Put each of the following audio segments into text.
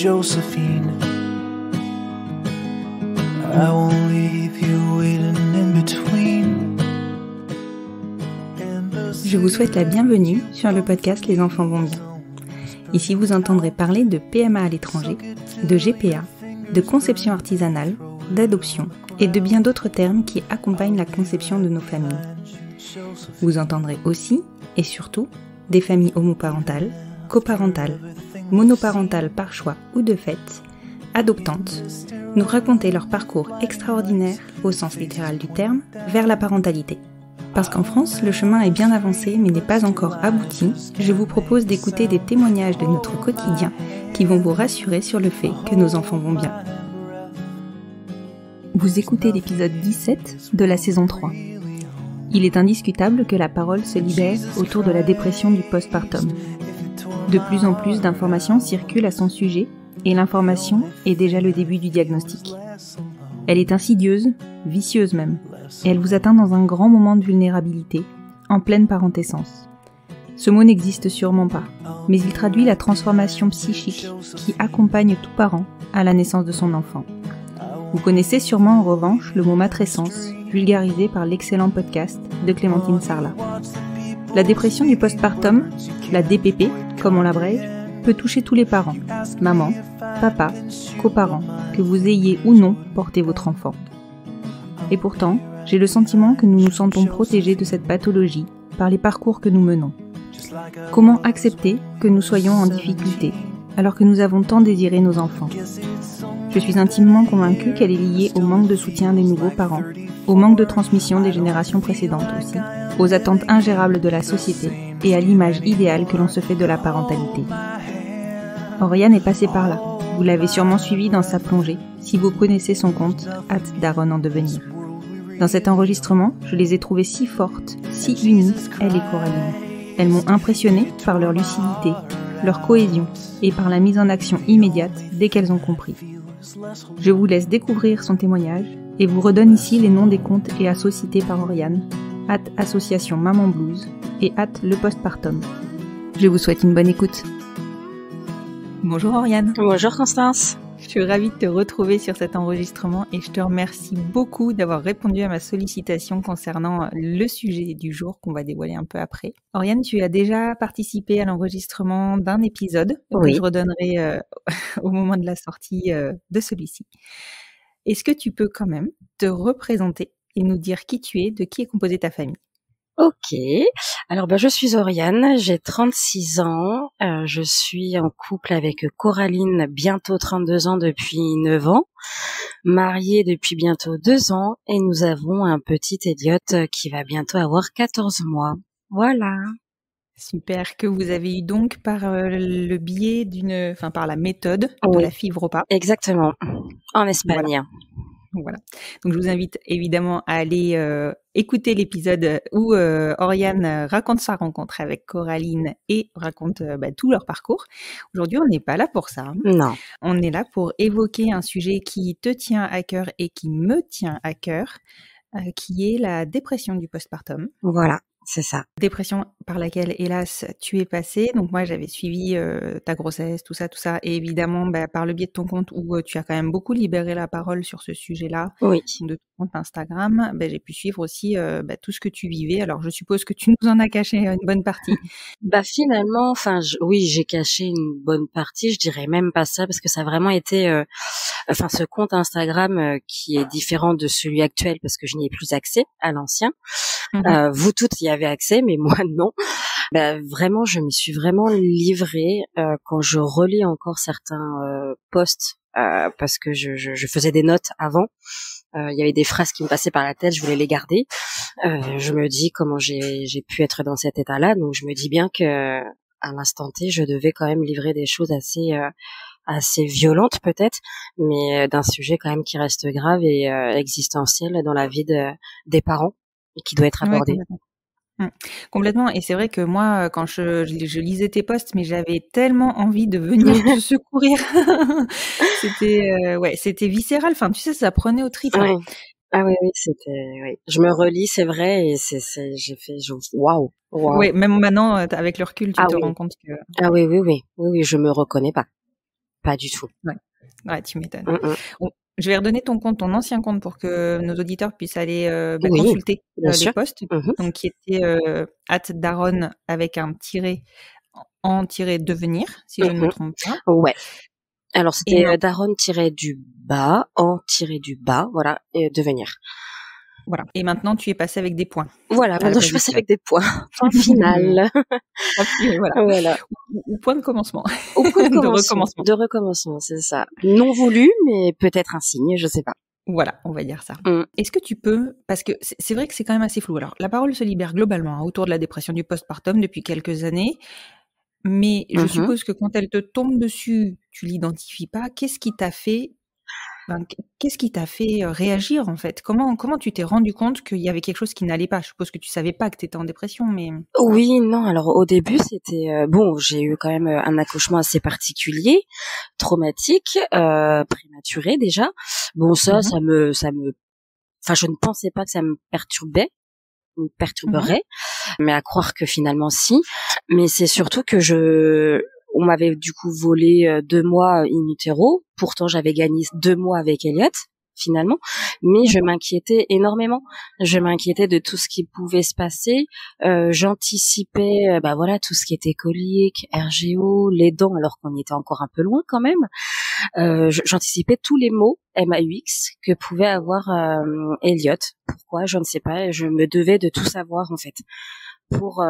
Josephine. I won't leave you waiting in between. Je vous souhaite la bienvenue sur le podcast Les enfants vont bien. Ici, vous entendrez parler de PMA à l'étranger, de GPA, de conception artisanale, d'adoption et de bien d'autres termes qui accompagnent la conception de nos familles. Vous entendrez aussi, et surtout, des familles homoparentales, coparentales, monoparentales par choix ou de fait, adoptantes, nous raconter leur parcours extraordinaire, au sens littéral du terme, vers la parentalité. Parce qu'en France, le chemin est bien avancé mais n'est pas encore abouti, je vous propose d'écouter des témoignages de notre quotidien qui vont vous rassurer sur le fait que nos enfants vont bien. Vous écoutez l'épisode 17 de la saison 3. Il est indiscutable que la parole se libère autour de la dépression du postpartum. De plus en plus d'informations circulent à son sujet et l'information est déjà le début du diagnostic. Elle est insidieuse, vicieuse même, et elle vous atteint dans un grand moment de vulnérabilité, en pleine parentescence. Ce mot n'existe sûrement pas, mais il traduit la transformation psychique qui accompagne tout parent à la naissance de son enfant. Vous connaissez sûrement en revanche le mot matrescence, vulgarisé par l'excellent podcast de Clémentine Sarlat. La dépression du postpartum, la DPP, comme on l'abrège, peut toucher tous les parents, maman, papa, coparents, que vous ayez ou non porté votre enfant. Et pourtant, j'ai le sentiment que nous nous sentons protégés de cette pathologie par les parcours que nous menons. Comment accepter que nous soyons en difficulté alors que nous avons tant désiré nos enfants ? Je suis intimement convaincue qu'elle est liée au manque de soutien des nouveaux parents, au manque de transmission des générations précédentes aussi, aux attentes ingérables de la société et à l'image idéale que l'on se fait de la parentalité. Oriane est passée par là. Vous l'avez sûrement suivie dans sa plongée, si vous connaissez son compte @daronne en devenir. Dans cet enregistrement, je les ai trouvées si fortes, si unies, elle et Coraline. Elles m'ont impressionnée par leur lucidité, leur cohésion et par la mise en action immédiate dès qu'elles ont compris. Je vous laisse découvrir son témoignage et vous redonne ici les noms des comptes et assos cités par Oriane, @association Maman Blues et @le postpartum. Je vous souhaite une bonne écoute. Bonjour Oriane. Bonjour Constance. Je suis ravie de te retrouver sur cet enregistrement et je te remercie beaucoup d'avoir répondu à ma sollicitation concernant le sujet du jour qu'on va dévoiler un peu après. Oriane, tu as déjà participé à l'enregistrement d'un épisode que je redonnerai au moment de la sortie de celui-ci. Est-ce que tu peux quand même te représenter et nous dire qui tu es, de qui est composée ta famille ? Ok, alors je suis Oriane, j'ai 36 ans, je suis en couple avec Coraline, bientôt 32 ans depuis 9 ans, mariée depuis bientôt 2 ans et nous avons un petit Elliot qui va bientôt avoir 14 mois. Voilà. Super, que vous avez eu donc par le biais par la méthode de la FIV-ROPA. Exactement, en Espagne. Voilà. Donc je vous invite évidemment à aller écouter l'épisode où Oriane raconte sa rencontre avec Coraline et raconte tout leur parcours. Aujourd'hui, on n'est pas là pour ça. Non. On est là pour évoquer un sujet qui te tient à cœur et qui me tient à cœur, qui est la dépression du postpartum. Voilà. C'est ça. Dépression par laquelle, hélas, tu es passée. Donc moi, j'avais suivi ta grossesse, tout ça. Et évidemment, par le biais de ton compte où tu as quand même beaucoup libéré la parole sur ce sujet-là, de ton compte Instagram, j'ai pu suivre aussi tout ce que tu vivais. Alors, je suppose que tu nous en as caché une bonne partie. Finalement, j'ai caché une bonne partie. Je dirais même pas ça parce que ça a vraiment été, ce compte Instagram qui est différent de celui actuel parce que je n'y ai plus accès à l'ancien. Vous toutes y avez accès, mais moi non. Vraiment, je m'y suis vraiment livrée quand je relis encore certains posts parce que je faisais des notes avant. Il y avait des phrases qui me passaient par la tête, je voulais les garder. Je me dis comment j'ai pu être dans cet état-là, donc je me dis bien que à l'instant T, je devais quand même livrer des choses assez violentes peut-être, mais d'un sujet quand même qui reste grave et existentiel dans la vie des parents et qui doit être abordé. Ouais, complètement. Et c'est vrai que moi, quand je lisais tes posts, mais j'avais tellement envie de venir te secourir. C'était viscéral. Enfin, tu sais, ça prenait aux tripes. Ouais. Ah oui, c'était. Je me relis, c'est vrai, et j'ai fait, waouh. Oui, même maintenant, avec le recul, tu te rends compte que. Ah oui, je me reconnais pas. pas du tout. Ouais, tu m'étonnes. Mm. Je vais redonner ton ancien compte pour que nos auditeurs puissent aller Oui, consulter bien les sûr. posts. Donc, qui était @daron avec un tiret en devenir, si je ne me trompe pas. Ouais. Alors, Et c'était Daron-du-bas, en-du-bas, voilà, et devenir. voilà. Et maintenant, tu es passé avec des points. Voilà, maintenant je passe avec des points. Point final. Voilà. Ou point de commencement. Au point de recommencement. De recommencement, c'est ça. Non voulu, mais peut-être un signe, je sais pas. Voilà, on va dire ça. Est-ce que tu peux, parce que c'est vrai que c'est quand même assez flou. Alors, la parole se libère globalement autour de la dépression du postpartum depuis quelques années, mais je suppose que quand elle te tombe dessus, tu l'identifies pas. Qu'est-ce qui t'a fait réagir en fait? Comment tu t'es rendu compte qu'il y avait quelque chose qui n'allait pas? Je suppose que tu savais pas que tu étais en dépression, mais... Oui, non, alors au début c'était j'ai eu quand même un accouchement assez particulier, traumatique, prématuré déjà. Bon, ça me enfin je ne pensais pas que ça me perturberait, mais à croire que finalement si. Mais c'est surtout que on m'avait du coup volé 2 mois in utero. Pourtant, j'avais gagné 2 mois avec Elliot, finalement. Mais je m'inquiétais énormément. Je m'inquiétais de tout ce qui pouvait se passer. J'anticipais, tout ce qui était colique, RGO, les dents, alors qu'on y était encore un peu loin quand même. J'anticipais tous les mots MAUX que pouvait avoir Elliot. Pourquoi? Je ne sais pas. Je me devais de tout savoir, en fait. Pour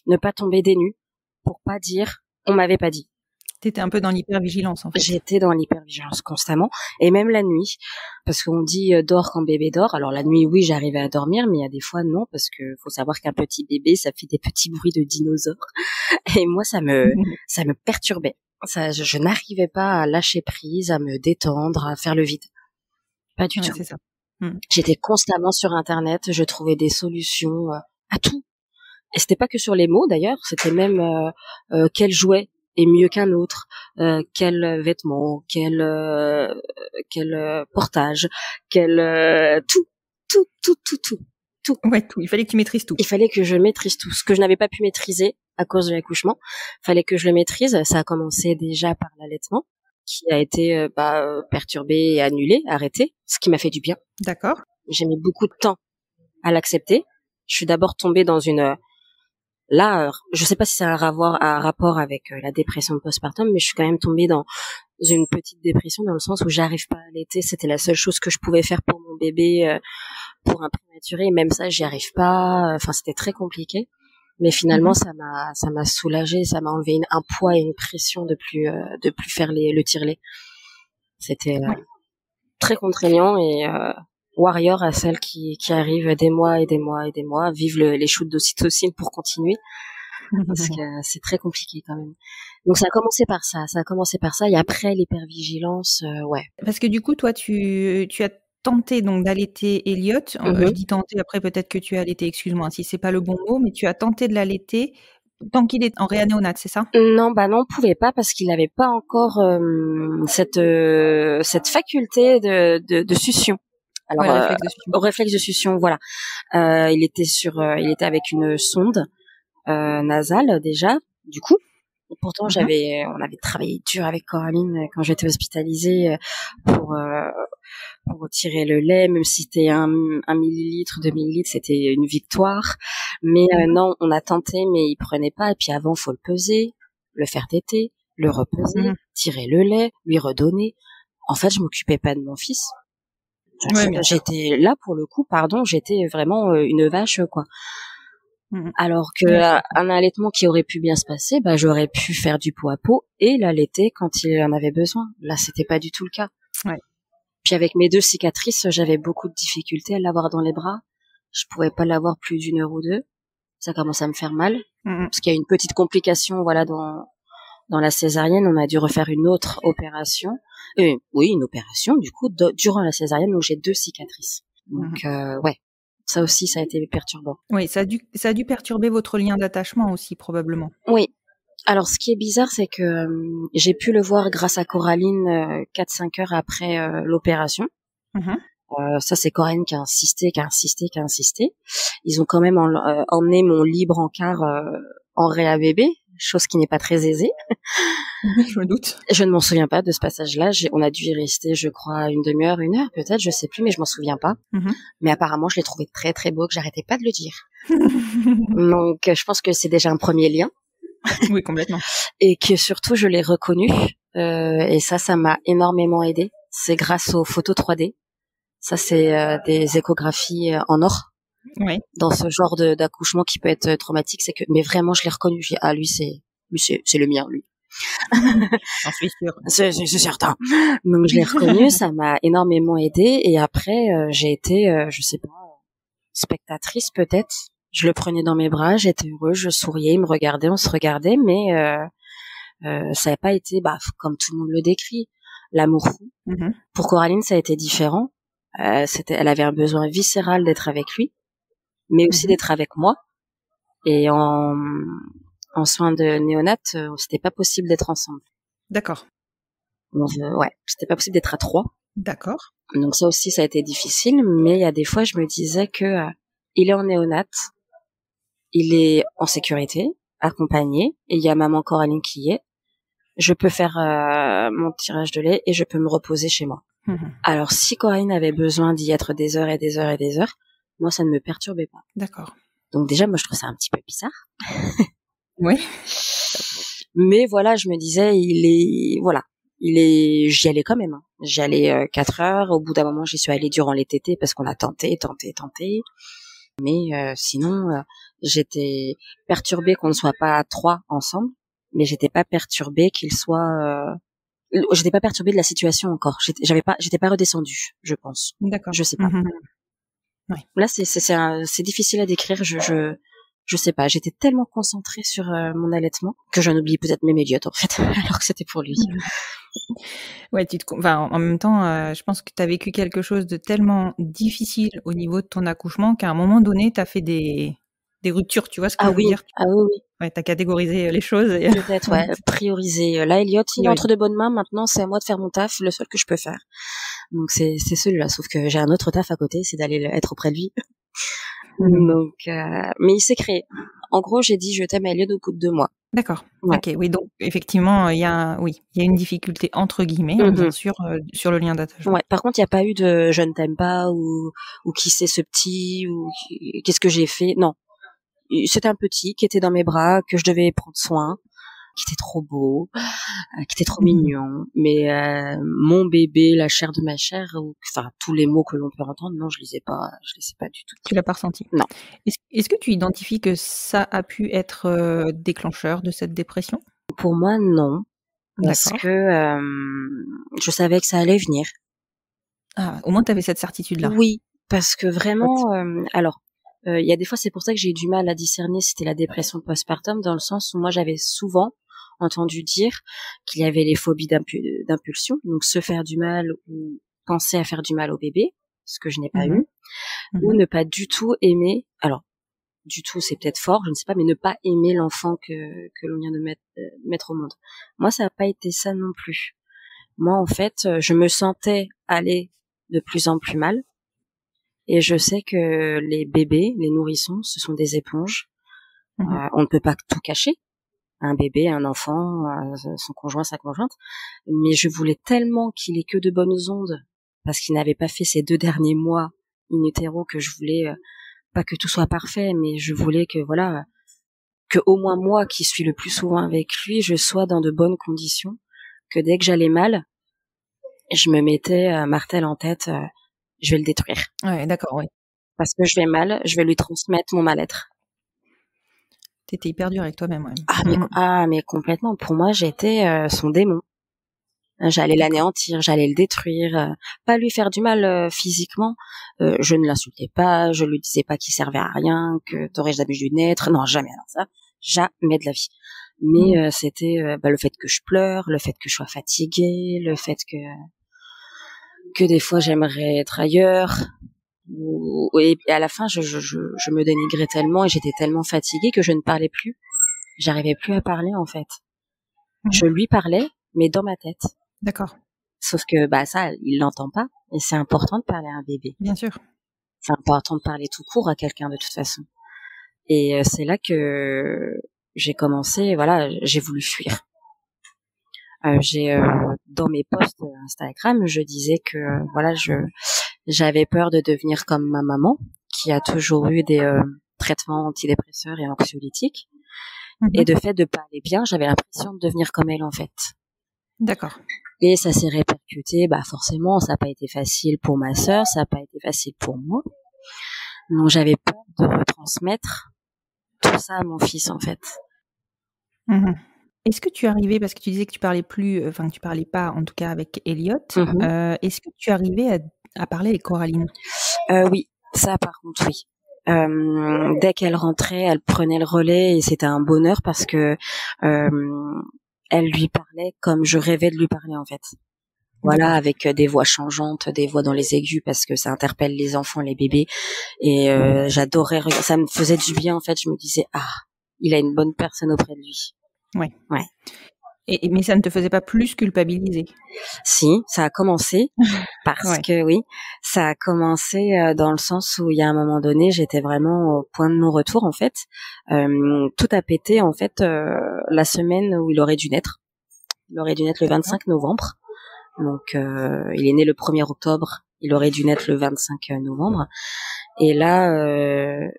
ne pas tomber des nues. Pour pas dire on m'avait pas dit. T'étais un peu dans l'hypervigilance, en fait. J'étais dans l'hypervigilance constamment, et même la nuit, parce qu'on dit dors quand bébé dort. Alors la nuit, oui, j'arrivais à dormir, mais il y a des fois non, parce que faut savoir qu'un petit bébé, ça fait des petits bruits de dinosaures, et moi ça me perturbait. Je n'arrivais pas à lâcher prise, à me détendre, à faire le vide. Pas du tout. C'est ça. J'étais constamment sur Internet, je trouvais des solutions à tout. Et c'était pas que sur les mots d'ailleurs, c'était même quel jouet est mieux qu'un autre, quel vêtement, quel portage, tout. Ouais, tout. Il fallait que tu maîtrises tout. Il fallait que je maîtrise tout. Ce que je n'avais pas pu maîtriser à cause de l'accouchement, fallait que je le maîtrise. Ça a commencé déjà par l'allaitement, qui a été perturbé et annulé, arrêté, ce qui m'a fait du bien. D'accord. J'ai mis beaucoup de temps à l'accepter. Je suis d'abord tombée dans une... Là, je sais pas si c'est un rapport avec la dépression postpartum, mais je suis quand même tombée dans une petite dépression dans le sens où j'arrive pas à allaiter. C'était la seule chose que je pouvais faire pour mon bébé, pour un prématuré. Même ça, j'y arrive pas. Enfin, c'était très compliqué. Mais finalement, ça m'a soulagée, ça m'a enlevé un poids et une pression de plus faire le tire-lait. C'était très contraignant et warrior à celles qui arrivent des mois et des mois et des mois, vivent les shoots d'ocytocine pour continuer, parce que c'est très compliqué quand même. Donc ça a commencé par ça, et après l'hypervigilance, Parce que du coup, toi, tu as tenté donc d'allaiter Elliot. Je dis tenter, après peut-être que tu as allaité, excuse-moi si c'est pas le bon mot, mais tu as tenté de l'allaiter tant qu'il est en réanéonate, c'est ça? Non, on pouvait pas parce qu'il n'avait pas encore cette faculté de succion. Alors, au réflexe de succion, voilà. Il était avec une sonde nasale déjà, du coup. Et pourtant, on avait travaillé dur avec Coraline quand j'étais hospitalisée pour retirer le lait, même si c'était 1 millilitre, 2 millilitres, c'était une victoire. Mais non, on a tenté, mais il prenait pas. Et puis avant, faut le peser, le faire téter, le repeser, tirer le lait, lui redonner. En fait, je m'occupais pas de mon fils. J'étais là pour le coup, j'étais vraiment une vache, quoi. Alors que un allaitement qui aurait pu bien se passer, j'aurais pu faire du pot à pot et l'allaiter quand il en avait besoin. Là, c'était pas du tout le cas. Ouais. Puis avec mes 2 cicatrices, j'avais beaucoup de difficultés à l'avoir dans les bras. Je pouvais pas l'avoir plus d'1 heure ou 2. Ça commençait à me faire mal. Parce qu'il y a une petite complication, dans la césarienne. On a dû refaire une autre opération. Une opération, du coup, durant la césarienne, où j'ai 2 cicatrices. Donc, ça aussi, ça a été perturbant. Oui, ça a dû perturber votre lien d'attachement aussi, probablement. Oui. Alors, ce qui est bizarre, c'est que j'ai pu le voir grâce à Coraline 4-5 heures après l'opération. Ça, c'est Coraline qui a insisté. Ils ont quand même emmené mon libre encart en réa bébé, chose qui n'est pas très aisée. Oui, je me doute. Je ne m'en souviens pas de ce passage-là. On a dû y rester, je crois, une demi-heure, une heure peut-être, je sais plus, mais je m'en souviens pas. Mais apparemment, je l'ai trouvé très très beau, que j'arrêtais pas de le dire. Donc, je pense que c'est déjà un premier lien. Oui, complètement. Et que surtout, je l'ai reconnu. Et ça m'a énormément aidé. C'est grâce aux photos 3D. Ça, c'est des échographies en or. Oui. Dans ce genre d'accouchement qui peut être traumatique, c'est que, mais vraiment, je l'ai reconnu. J'ai dit, ah, lui, c'est le mien, lui. J'en suis sûre. C'est certain. Donc, je l'ai reconnu. Ça m'a énormément aidé. Et après, j'ai été, je sais pas, spectatrice peut-être. Je le prenais dans mes bras, j'étais heureuse, je souriais, il me regardait, on se regardait, mais ça n'a pas été, comme tout le monde le décrit, l'amour fou. Pour Coraline, ça a été différent. Elle avait un besoin viscéral d'être avec lui, mais aussi d'être avec moi. Et en soins de néonate, c'était pas possible d'être ensemble. D'accord. Donc, c'était pas possible d'être à 3. D'accord. Donc ça aussi, ça a été difficile, mais il y a des fois, je me disais que il est en néonate, il est en sécurité, accompagné, et il y a maman Coraline qui y est. Je peux faire mon tirage de lait et je peux me reposer chez moi. Alors, si Coraline avait besoin d'y être des heures et des heures et des heures, moi, ça ne me perturbait pas. D'accord. Donc déjà, moi, je trouve ça un petit peu bizarre. Oui. Mais voilà, je me disais, j'y allais quand même. Hein. J'y allais 4 heures. Au bout d'un moment, j'y suis allée durant les tétés parce qu'on a tenté. Mais sinon, j'étais perturbée qu'on ne soit pas 3 ensemble, mais j'étais pas perturbée j'étais pas perturbée de la situation encore. J'étais pas redescendue, je pense. D'accord. Je sais pas. Ouais. Là, c'est difficile à décrire. Je sais pas. J'étais tellement concentrée sur mon allaitement que j'en oublie peut-être même Elliot en fait, alors que c'était pour lui. Ouais, en même temps, je pense que tu as vécu quelque chose de tellement difficile au niveau de ton accouchement qu'à un moment donné, tu as fait des ruptures, tu vois ce que je veux dire? Ah oui. Ouais, tu as catégorisé les choses. Et... Peut-être, ouais, prioriser. Là, Elliot, il est entre de bonnes mains. Maintenant, c'est à moi de faire mon taf, le seul que je peux faire. Donc, c'est celui-là. Sauf que j'ai un autre taf à côté, c'est d'aller être auprès de lui. Donc, mais il s'est créé. En gros, j'ai dit je t'aime à Elliot au bout de 2 mois. D'accord. Ouais. Ok, oui, donc effectivement, il y a une difficulté entre guillemets, bien sûr, sur le lien d'attachement. Ouais. Par contre, il n'y a pas eu de je ne t'aime pas ou qui c'est ce petit ou qu'est-ce que j'ai fait. Non, c'était un petit qui était dans mes bras que je devais prendre soin, qui était trop beau, qui était trop mignon. Mais mon bébé, la chair de ma chair, enfin tous les mots que l'on peut entendre, non, je les ai pas du tout. Tu l'as pas ressenti? Non. Est-ce que tu identifies que ça a pu être déclencheur de cette dépression? Pour moi, non. Parce que je savais que ça allait venir. Ah, au moins tu avais cette certitude-là. Oui, parce que vraiment, il y a des fois, c'est pour ça que j'ai eu du mal à discerner si c'était la dépression postpartum, dans le sens où moi j'avais souvent entendu dire qu'il y avait les phobies d'impulsion, donc se faire du mal ou penser à faire du mal au bébé, ce que je n'ai pas eu, ou ne pas du tout aimer, alors du tout c'est peut-être fort, je ne sais pas, mais ne pas aimer l'enfant que l'on vient de mettre au monde. Moi ça n'a pas été ça non plus. Moi en fait, je me sentais aller de plus en plus mal, et je sais que les bébés, les nourrissons, ce sont des éponges. On ne peut pas tout cacher. Un bébé, un enfant, son conjoint, sa conjointe. Mais je voulais tellement qu'il ait que de bonnes ondes, parce qu'il n'avait pas fait ces 2 derniers mois in utero, que je voulais pas que tout soit parfait, mais je voulais que que au moins moi, qui suis le plus souvent avec lui, je sois dans de bonnes conditions, que dès que j'allais mal, je me mettais martel en tête, je vais le détruire. Ouais, d'accord, ouais. Parce que je vais mal, je vais lui transmettre mon mal-être. T'étais hyper dur avec toi-même, ouais. Mais complètement. Pour moi, j'étais son démon. J'allais l'anéantir, j'allais le détruire, pas lui faire du mal physiquement. Je ne l'insultais pas, je lui disais pas qu'il servait à rien, que t'aurais jamais dû naître. Non, jamais. Alors ça, jamais de la vie. Mais c'était le fait que je pleure, le fait que je sois fatiguée, le fait que des fois j'aimerais être ailleurs. Et à la fin, je me dénigrais tellement et j'étais tellement fatiguée que je ne parlais plus. J'arrivais plus à parler, en fait. Je lui parlais, mais dans ma tête. D'accord. Sauf que, ça, il l'entend pas. Et c'est important de parler à un bébé. Bien sûr. C'est important de parler tout court à quelqu'un, de toute façon. Et c'est là que j'ai commencé, voilà, j'ai voulu fuir. Dans mes posts Instagram, je disais que voilà, j'avais peur de devenir comme ma maman, qui a toujours eu des traitements antidépresseurs et anxiolytiques, et de fait de pas aller bien, j'avais l'impression de devenir comme elle en fait. D'accord. Et ça s'est répercuté, forcément, ça n'a pas été facile pour ma sœur, ça n'a pas été facile pour moi. Donc j'avais peur de retransmettre tout ça à mon fils en fait. Est-ce que tu arrivais, parce que tu disais que tu parlais plus, enfin que tu parlais pas en tout cas avec Elliot, est-ce que tu arrivais à parler avec Coraline? Oui, ça par contre oui. Dès qu'elle rentrait, elle prenait le relais et c'était un bonheur parce que elle lui parlait comme je rêvais de lui parler en fait. Voilà, avec des voix changeantes, des voix dans les aigus parce que ça interpelle les enfants, les bébés. Et j'adorais, ça me faisait du bien en fait. Je me disais il a une bonne personne auprès de lui. Ouais. Ouais. Mais ça ne te faisait pas plus culpabiliser? Si, ça a commencé parce que oui, ça a commencé dans le sens où il y a un moment donné, j'étais vraiment au point de non-retour en fait. Tout a pété en fait la semaine où il aurait dû naître. Il aurait dû naître le 25 novembre. Donc il est né le 1er octobre, il aurait dû naître le 25 novembre. Et là,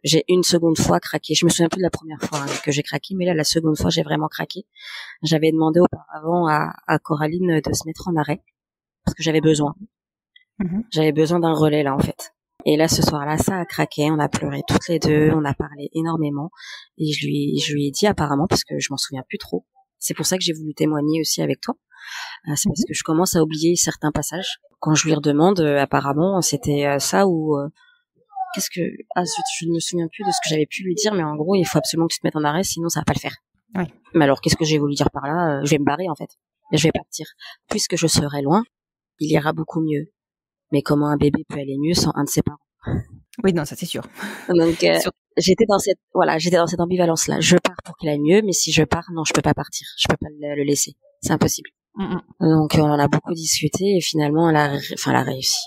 j'ai une seconde fois craqué. Je me souviens plus de la première fois que j'ai craqué, mais là, la seconde fois, j'ai vraiment craqué. J'avais demandé auparavant à Coraline de se mettre en arrêt parce que j'avais besoin. J'avais besoin d'un relais là en fait. Et là, ce soir-là, ça a craqué. On a pleuré toutes les deux, on a parlé énormément. Et je lui ai dit apparemment, parce que je m'en souviens plus trop. C'est pour ça que j'ai voulu témoigner aussi avec toi. C'est parce que je commence à oublier certains passages. Quand je lui redemande, apparemment, c'était ça ou zut, je ne me souviens plus de ce que j'avais pu lui dire, mais en gros, il faut absolument que tu te mettes en arrêt, sinon ça va pas le faire. Ouais. Mais alors, qu'est-ce que j'ai voulu dire par là? Je vais me barrer en fait. Je vais partir. Puisque je serai loin, il ira beaucoup mieux. Mais comment un bébé peut aller mieux sans un de ses parents? Oui, non, ça c'est sûr. Donc j'étais dans cette ambivalence-là. Je pars pour qu'il aille mieux, mais si je pars, non, je peux pas partir. Je peux pas le laisser. C'est impossible. Donc on en a beaucoup discuté et finalement elle a réussi.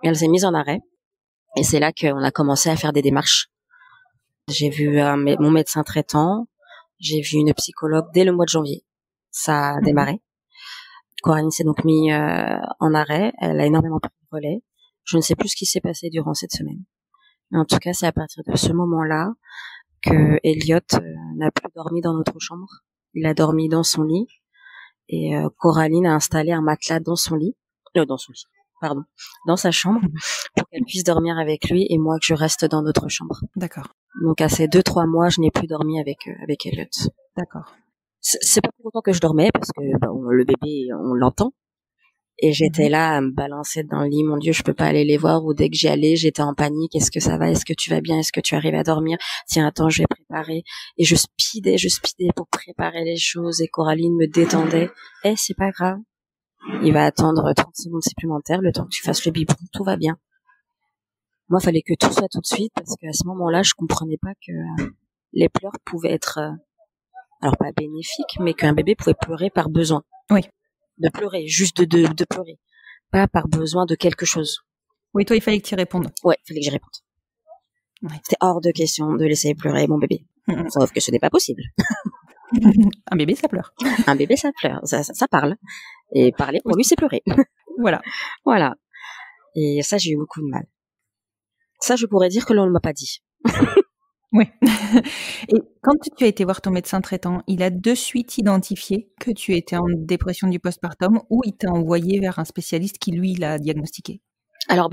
Et elle s'est mise en arrêt et c'est là qu'on a commencé à faire des démarches. J'ai vu mon médecin traitant, j'ai vu une psychologue dès le mois de janvier. Ça a démarré. Coraline s'est donc mise en arrêt, elle a énormément pris le relais. Je ne sais plus ce qui s'est passé durant cette semaine. Mais en tout cas, c'est à partir de ce moment-là que Elliot n'a plus dormi dans notre chambre. Il a dormi dans son lit. Et Coraline a installé un matelas dans sa chambre, pour qu'elle puisse dormir avec lui et moi que je reste dans notre chambre. D'accord. Donc à ces 2-3 mois, je n'ai plus dormi avec Elliot. D'accord. C'est pas pour autant que je dormais parce que le bébé, on l'entend. Et j'étais là à me balancer dans le lit, mon Dieu, je peux pas aller les voir. Ou dès que j'y allais, j'étais en panique. Est-ce que ça va? Est-ce que tu vas bien? Est-ce que tu arrives à dormir? Tiens, attends, je vais préparer. Et je speedais pour préparer les choses. Et Coraline me détendait. C'est pas grave. Il va attendre 30 secondes supplémentaires, le temps que tu fasses le biberon, tout va bien. Moi, il fallait que tout soit tout de suite, parce qu'à ce moment-là, je comprenais pas que les pleurs pouvaient être, alors pas bénéfiques, mais qu'un bébé pouvait pleurer par besoin. Oui. De pleurer, juste de pleurer. Pas par besoin de quelque chose. Oui, toi, il fallait que tu y répondes. Ouais, il fallait que j'y réponde. Ouais. C'était hors de question de laisser pleurer mon bébé. Sauf que ce n'est pas possible. Un bébé, ça pleure. Un bébé, ça pleure. Ça parle. Et parler, pour lui, c'est pleurer. Voilà. Et ça, j'ai eu beaucoup de mal. Ça, je pourrais dire que l'on ne m'a pas dit. Oui. Et quand tu as été voir ton médecin traitant, il a de suite identifié que tu étais en dépression du postpartum ou il t'a envoyé vers un spécialiste qui, lui, l'a diagnostiqué? Alors,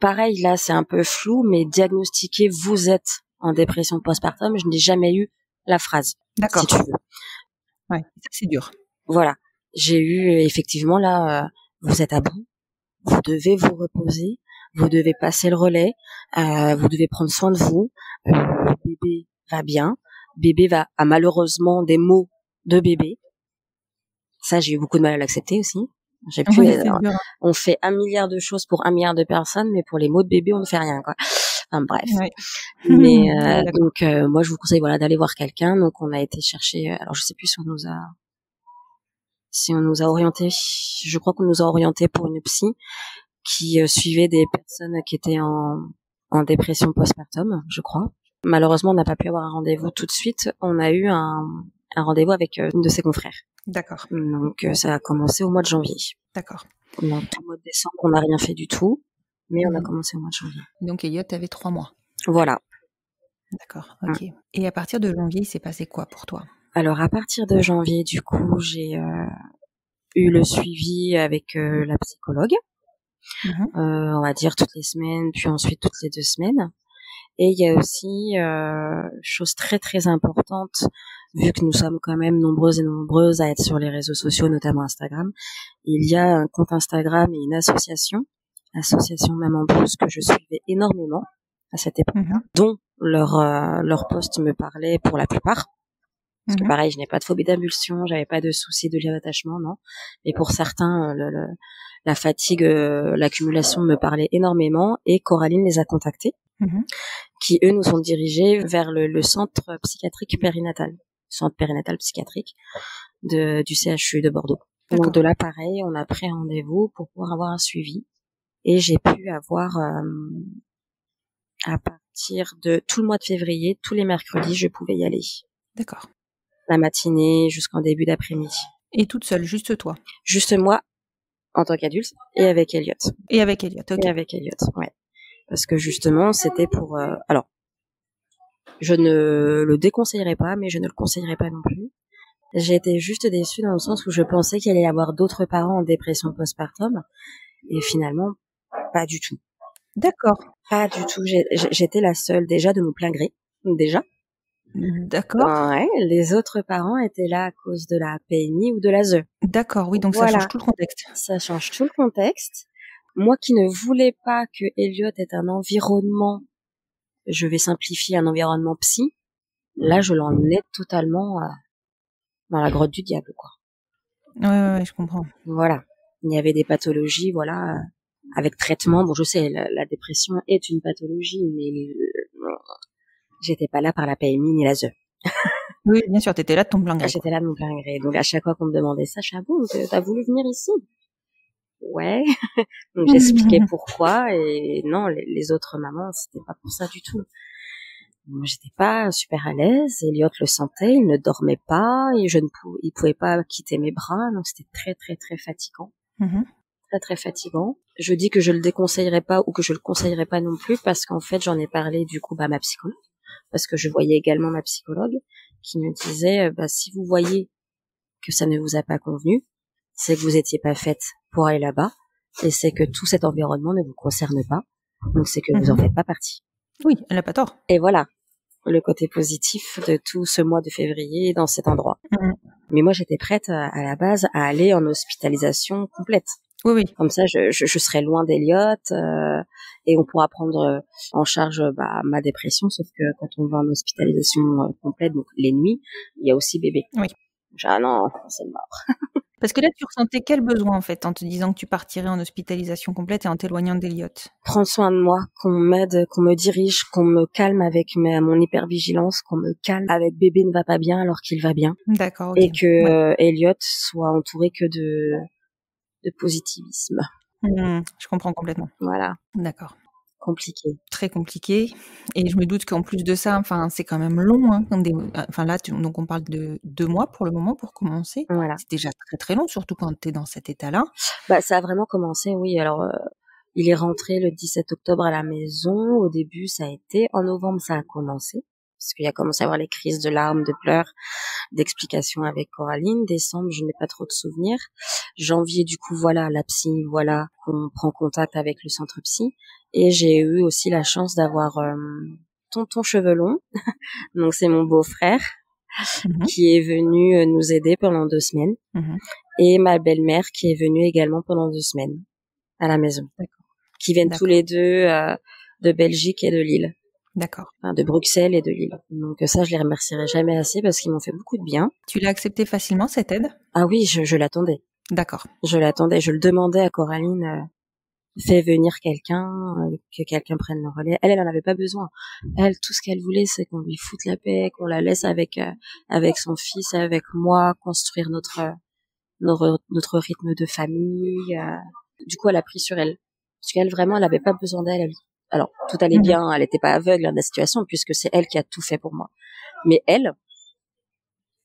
pareil, là, c'est un peu flou, mais diagnostiqué, vous êtes en dépression postpartum, je n'ai jamais eu la phrase. D'accord. Si tu veux. Ouais, c'est dur. Voilà. J'ai eu, effectivement, là, vous êtes à bout, vous devez vous reposer, vous devez passer le relais, vous devez prendre soin de vous, bébé va bien, bébé a malheureusement des maux de bébé. Ça, j'ai eu beaucoup de mal à l'accepter aussi. On fait 1 milliard de choses pour 1 milliard de personnes, mais pour les maux de bébé, on ne fait rien, quoi. Enfin, bref. Ouais. Mais donc moi, je vous conseille d'aller voir quelqu'un. Donc on a été chercher. Alors je sais plus si on nous a orienté. Je crois qu'on nous a orienté pour une psy qui suivait des personnes qui étaient en dépression postpartum, je crois. Malheureusement, on n'a pas pu avoir un rendez-vous tout de suite. On a eu un rendez-vous avec une de ses confrères. D'accord. Donc ça a commencé au mois de janvier. D'accord. Donc au mois de décembre, on n'a rien fait du tout, mais on a commencé au mois de janvier. Donc Elliot avait 3 mois. Voilà. D'accord, ok. Et à partir de janvier, il s'est passé quoi pour toi? Alors à partir de janvier, du coup, j'ai eu le suivi avec la psychologue, on va dire toutes les semaines, puis ensuite toutes les 2 semaines. Et il y a aussi chose très très importante, vu que nous sommes quand même nombreuses et nombreuses à être sur les réseaux sociaux, notamment Instagram. Il y a un compte Instagram et une association Maman Blues, que je suivais énormément à cette époque, dont leur post me parlait pour la plupart. Parce que pareil, je n'ai pas de phobie d'impulsion, j'avais pas de soucis de lien d'attachement, non. Mais pour certains, la fatigue, l'accumulation me parlait énormément, et Coraline les a contactés, qui eux nous ont dirigés vers le centre psychiatrique périnatal, centre périnatal psychiatrique du CHU de Bordeaux. D'accord. Donc de là, pareil, on a pris rendez-vous pour pouvoir avoir un suivi, et j'ai pu avoir à partir de tout le mois de février, tous les mercredis, je pouvais y aller. D'accord. La matinée jusqu'en début d'après-midi. Et toute seule, juste toi? Juste moi, en tant qu'adulte, et avec Elliot. Et avec Elliot, ok. Et avec Elliot, ouais. Parce que justement, c'était pour... alors, je ne le déconseillerais pas, mais je ne le conseillerais pas non plus. J'ai été juste déçue dans le sens où je pensais qu'il allait y avoir d'autres parents en dépression postpartum, et finalement, pas du tout. D'accord. Pas du tout. J'étais la seule, déjà, de mon plein gré. Déjà. D'accord. Ouais, les autres parents étaient là à cause de la PMI ou de l'ASE. D'accord, oui, donc voilà. Ça change tout le contexte. Ça change tout le contexte. Moi qui ne voulais pas que Elliot ait un environnement, je vais simplifier, un environnement psy, là je l'emmenais totalement dans la grotte du diable, quoi. Ouais, je comprends. Voilà. Il y avait des pathologies, voilà, avec traitement. Bon, je sais, la dépression est une pathologie, mais j'étais pas là par la PMI ni l'ASE. Oui, bien sûr, t'étais là de ton plein gré. J'étais là de mon plein gré. Donc à chaque fois qu'on me demandait ça, je suis bon, t'as voulu venir ici? Ouais. Donc j'expliquais pourquoi, et non, les autres mamans, c'était pas pour ça du tout. Moi, j'étais pas super à l'aise. Elliot le sentait, il ne dormait pas, et il pouvait pas quitter mes bras, donc c'était très très très fatigant. Très très fatigant. Je dis que je le déconseillerais pas ou que je le conseillerais pas non plus, parce qu'en fait j'en ai parlé du coup à ma psychologue, parce que je voyais également ma psychologue qui me disait si vous voyez que ça ne vous a pas convenu, c'est que vous étiez pas faite pour aller là-bas, et c'est que tout cet environnement ne vous concerne pas, donc c'est que vous en faites pas partie. Oui, elle a pas tort. Et voilà le côté positif de tout ce mois de février dans cet endroit. Mais moi j'étais prête à la base à aller en hospitalisation complète. Oui. Comme ça, je serai loin d'Elliot, et on pourra prendre en charge ma dépression. Sauf que quand on va en hospitalisation complète, donc les nuits, il y a aussi bébé. Oui. Ah non, c'est mort. Parce que là, tu ressentais quel besoin en fait en te disant que tu partirais en hospitalisation complète et en t'éloignant d'Elliot? Prendre soin de moi, qu'on m'aide, qu'on me dirige, qu'on me calme avec mon hypervigilance, qu'on me calme avec bébé ne va pas bien alors qu'il va bien. D'accord. Okay. Et que Elliot soit entouré que de positivisme. Je comprends complètement. Voilà. D'accord. Compliqué. Très compliqué. Et je me doute qu'en plus de ça, c'est quand même long. Là, donc on parle de 2 mois pour le moment pour commencer. Voilà. C'est déjà très très long, surtout quand tu es dans cet état-là. Ça a vraiment commencé, oui. Alors, il est rentré le 17 octobre à la maison. Au début, ça a été. En novembre, ça a commencé. Parce qu'il a commencé à avoir les crises de larmes, de pleurs, d'explications avec Coraline. Décembre, je n'ai pas trop de souvenirs. Janvier, du coup, voilà, la psy, voilà, qu'on prend contact avec le centre psy. Et j'ai eu aussi la chance d'avoir tonton Chevelon, donc c'est mon beau-frère, qui est venu nous aider pendant 2 semaines, et ma belle-mère qui est venue également pendant 2 semaines à la maison. D'accord. Qui viennent tous les deux de Belgique et de Lille. D'accord. Enfin, de Bruxelles et de Lille. Donc ça, je les remercierai jamais assez parce qu'ils m'ont fait beaucoup de bien. Tu l'as accepté facilement, cette aide? Ah oui, je l'attendais. D'accord. Je l'attendais, je le demandais à Coraline, fais venir quelqu'un, que quelqu'un prenne le relais. Elle en avait pas besoin. Elle, tout ce qu'elle voulait, c'est qu'on lui foute la paix, qu'on la laisse avec son fils, avec moi, construire notre rythme de famille. Du coup, elle a pris sur elle. Parce qu'elle, vraiment, elle avait pas besoin d'elle. alors tout allait bien, elle n'était pas aveugle de la situation puisque c'est elle qui a tout fait pour moi. Mais elle,